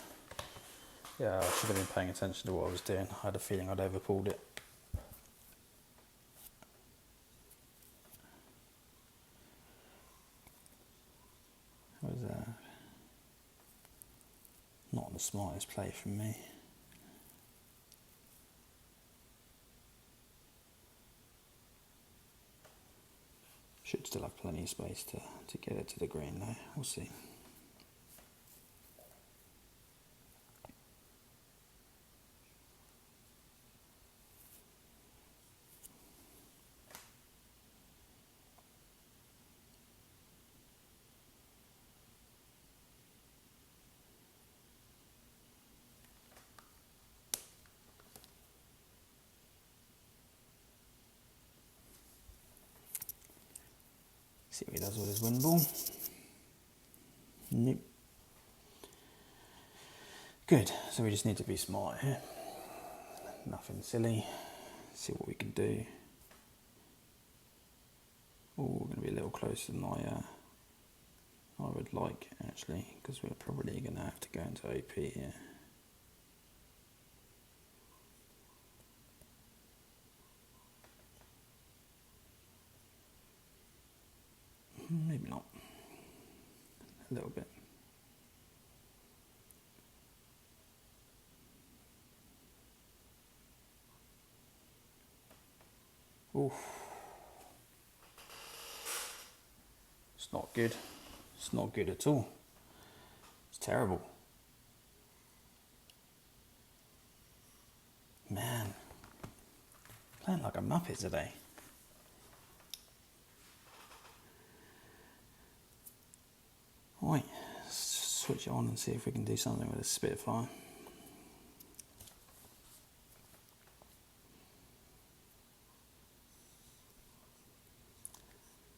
Yeah, I should have been paying attention to what I was doing. I had a feeling I'd overpulled it. What was that? Not the smartest play from me. Should still have plenty of space to get it to the green though, we'll see. See what he does with his wind ball. Nope. Good, so we just need to be smart here. Nothing silly. See what we can do. Oh, we're going to be a little closer than I would like actually, because we're probably going to have to go into OP here. Maybe not. A little bit. Oof. It's not good. It's not good at all. It's terrible. Man, playing like a muppet today. Right, let's switch it on and see if we can do something with a Spitfire.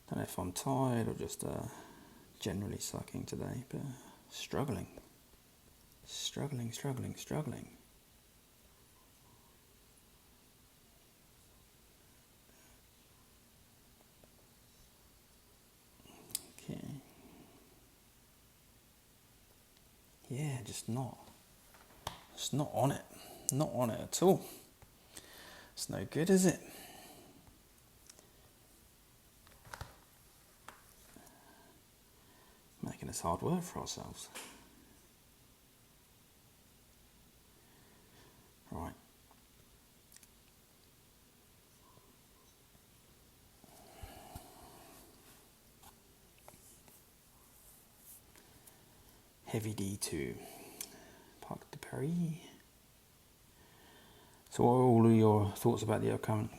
Don't know if I'm tired or just generally sucking today, but struggling. Struggling. Okay. Yeah, just not on it. Not on it at all. It's no good, is it? Making us hard work for ourselves. Right. Heavy D2. Parc de Paris. So what are all of your thoughts about the upcoming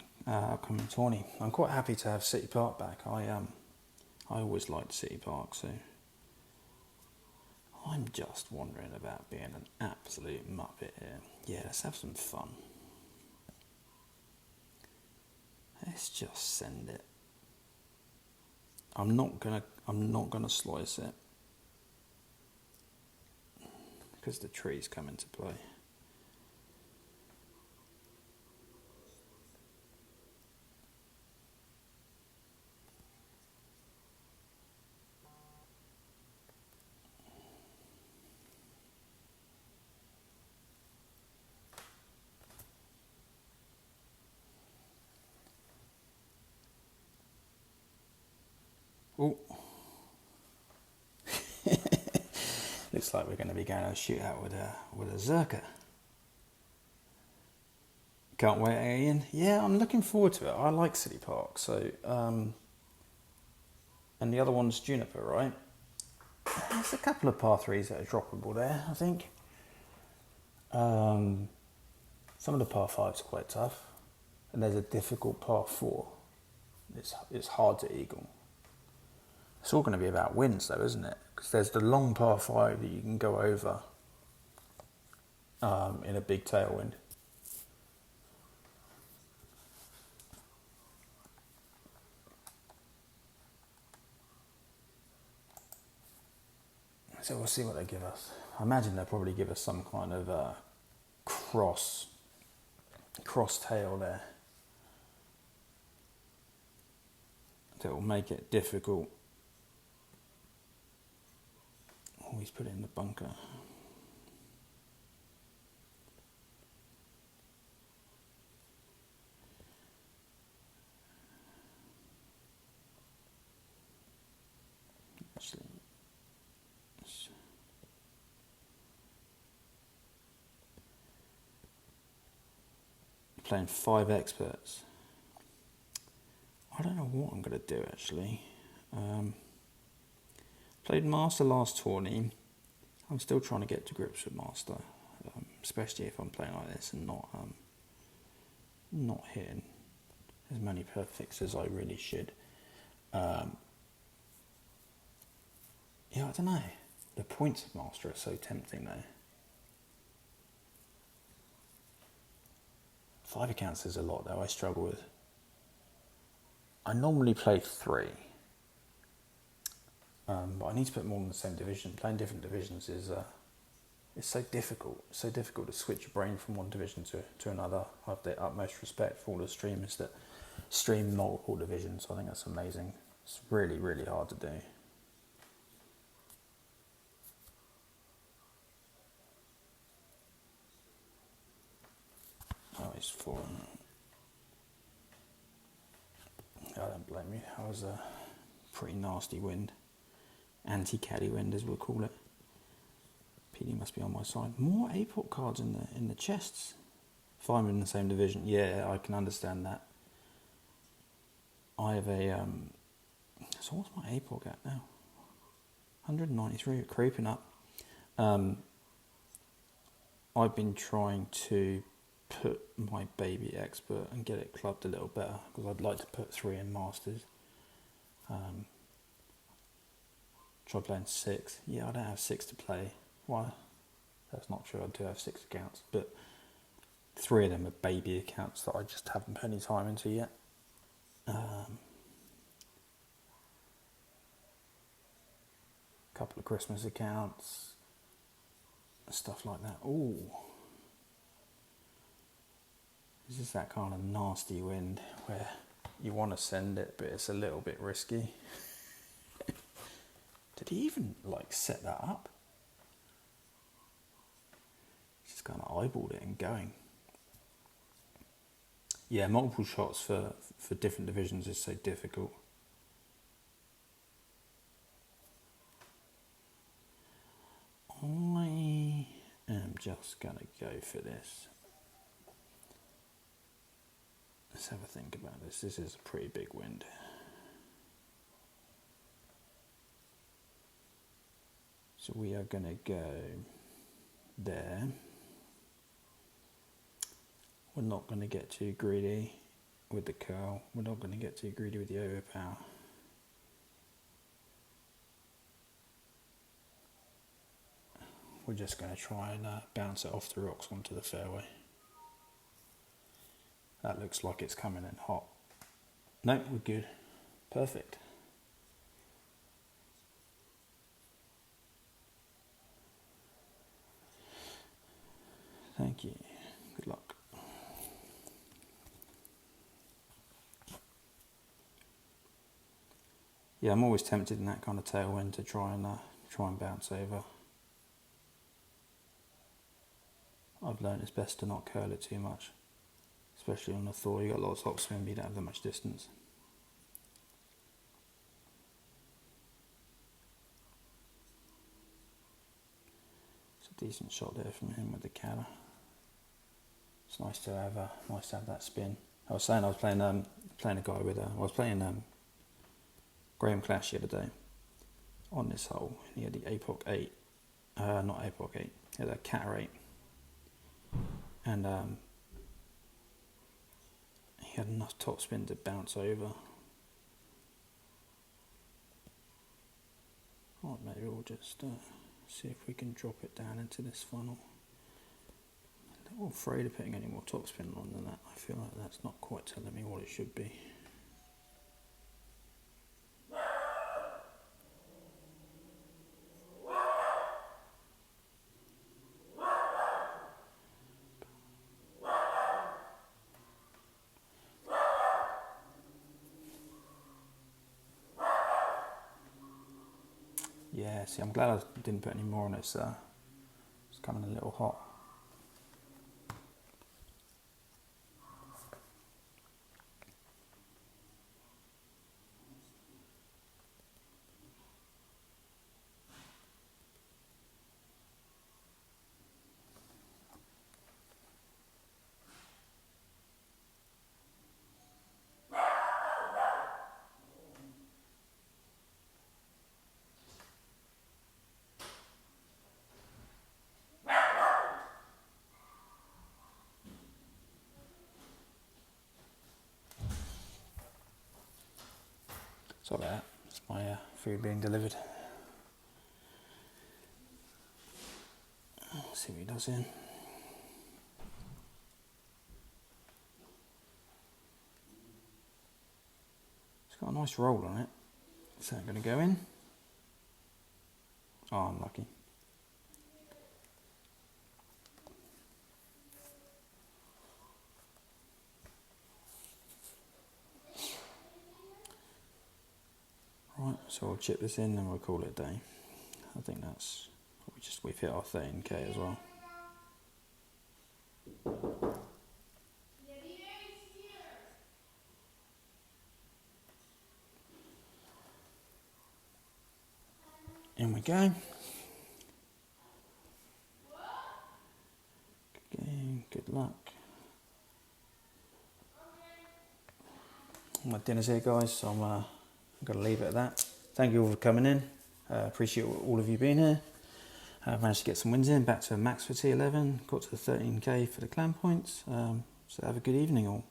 tourney? I'm quite happy to have City Park back. I always liked City Park, so I'm just wondering about being an absolute muppet here. Yeah, let's have some fun. Let's just send it. I'm not gonna slice it because the trees come into play. Oh, looks like we're going to be going to a shootout with a Zerker. Can't wait, Ian. Yeah, I'm looking forward to it. I like City Park. So, and the other one's Juniper, right? There's a couple of par threes that are droppable there, I think. Some of the par fives are quite tough, and there's a difficult par four. It's hard to eagle. It's all going to be about wins, though, isn't it? Because there's the long par five that you can go over in a big tailwind. So we'll see what they give us. I imagine they'll probably give us some kind of cross tail there that will make it difficult. Always put it in the bunker. Actually, playing 5 experts. I don't know what I'm going to do actually. Played Master last tourney. I'm still trying to get to grips with Master, especially if I'm playing like this and not hitting as many perfects as I really should. Yeah, I don't know. The points of Master are so tempting though. 5 accounts is a lot though, I struggle with. I normally play 3. But I need to put more in the same division. Playing different divisions is so difficult. It's so difficult to switch your brain from one division to another. I have the utmost respect for all the streamers that stream multiple divisions. I think that's amazing. It's really, really hard to do. Oh, he's 4. I don't blame you. I was pretty nasty wind. Anti-caddy wind, as we'll call it. PD must be on my side. More APOC cards in the chests. If I'm in the same division, yeah, I can understand that. I have a... so what's my APOC at now? 193, creeping up. I've been trying to put my baby expert and get it clubbed a little better, because I'd like to put 3 in masters. Try playing 6. Yeah, I don't have 6 to play. Why? That's not true. I do have 6 accounts, but 3 of them are baby accounts that I just haven't put any time into yet. Couple of Christmas accounts, stuff like that. Ooh, this is that kind of nasty wind where you want to send it, but it's a little bit risky. Did he even like set that up? Just kind of eyeballed it and going. Yeah, multiple shots for different divisions is so difficult. I am just going to go for this. Let's have a think about this. This is a pretty big wind. So we are going to go there. We're not going to get too greedy with the curl. We're not going to get too greedy with the overpower. We're just going to try and bounce it off the rocks onto the fairway. That looks like it's coming in hot. No, we're good. Perfect. Thank you. Good luck. Yeah, I'm always tempted in that kind of tailwind to try and bounce over. I've learned it's best to not curl it too much, especially on the Thor. You got a lot of topspin, but you don't have that much distance. It's a decent shot there from him with the cadder. It's nice to have that spin. I was saying I was playing a guy with I was playing Graham Clash the other day on this hole. He had the APOC 8, not APOC 8. He had a Catter 8. And he had enough topspin to bounce over. Right, maybe we'll just see if we can drop it down into this funnel. I'm a little afraid of putting any more topspin on than that. I feel like that's not quite telling me what it should be. Yeah, see, I'm glad I didn't put any more on it, so it's coming a little hot. Sorry about that. It's my food being delivered. Let's see what he does here. It's got a nice roll on it. Is that going to go in? Oh, unlucky. Right, so we'll chip this in and we'll call it a day. I think that's, we've hit our 13k as well. In we go. Good game, good luck. My dinner's here, guys, so I'm going to leave it at that. Thank you all for coming in. Appreciate all of you being here. Managed to get some wins in, back to a max for T11, got to the 13k for the clan points. So have a good evening all.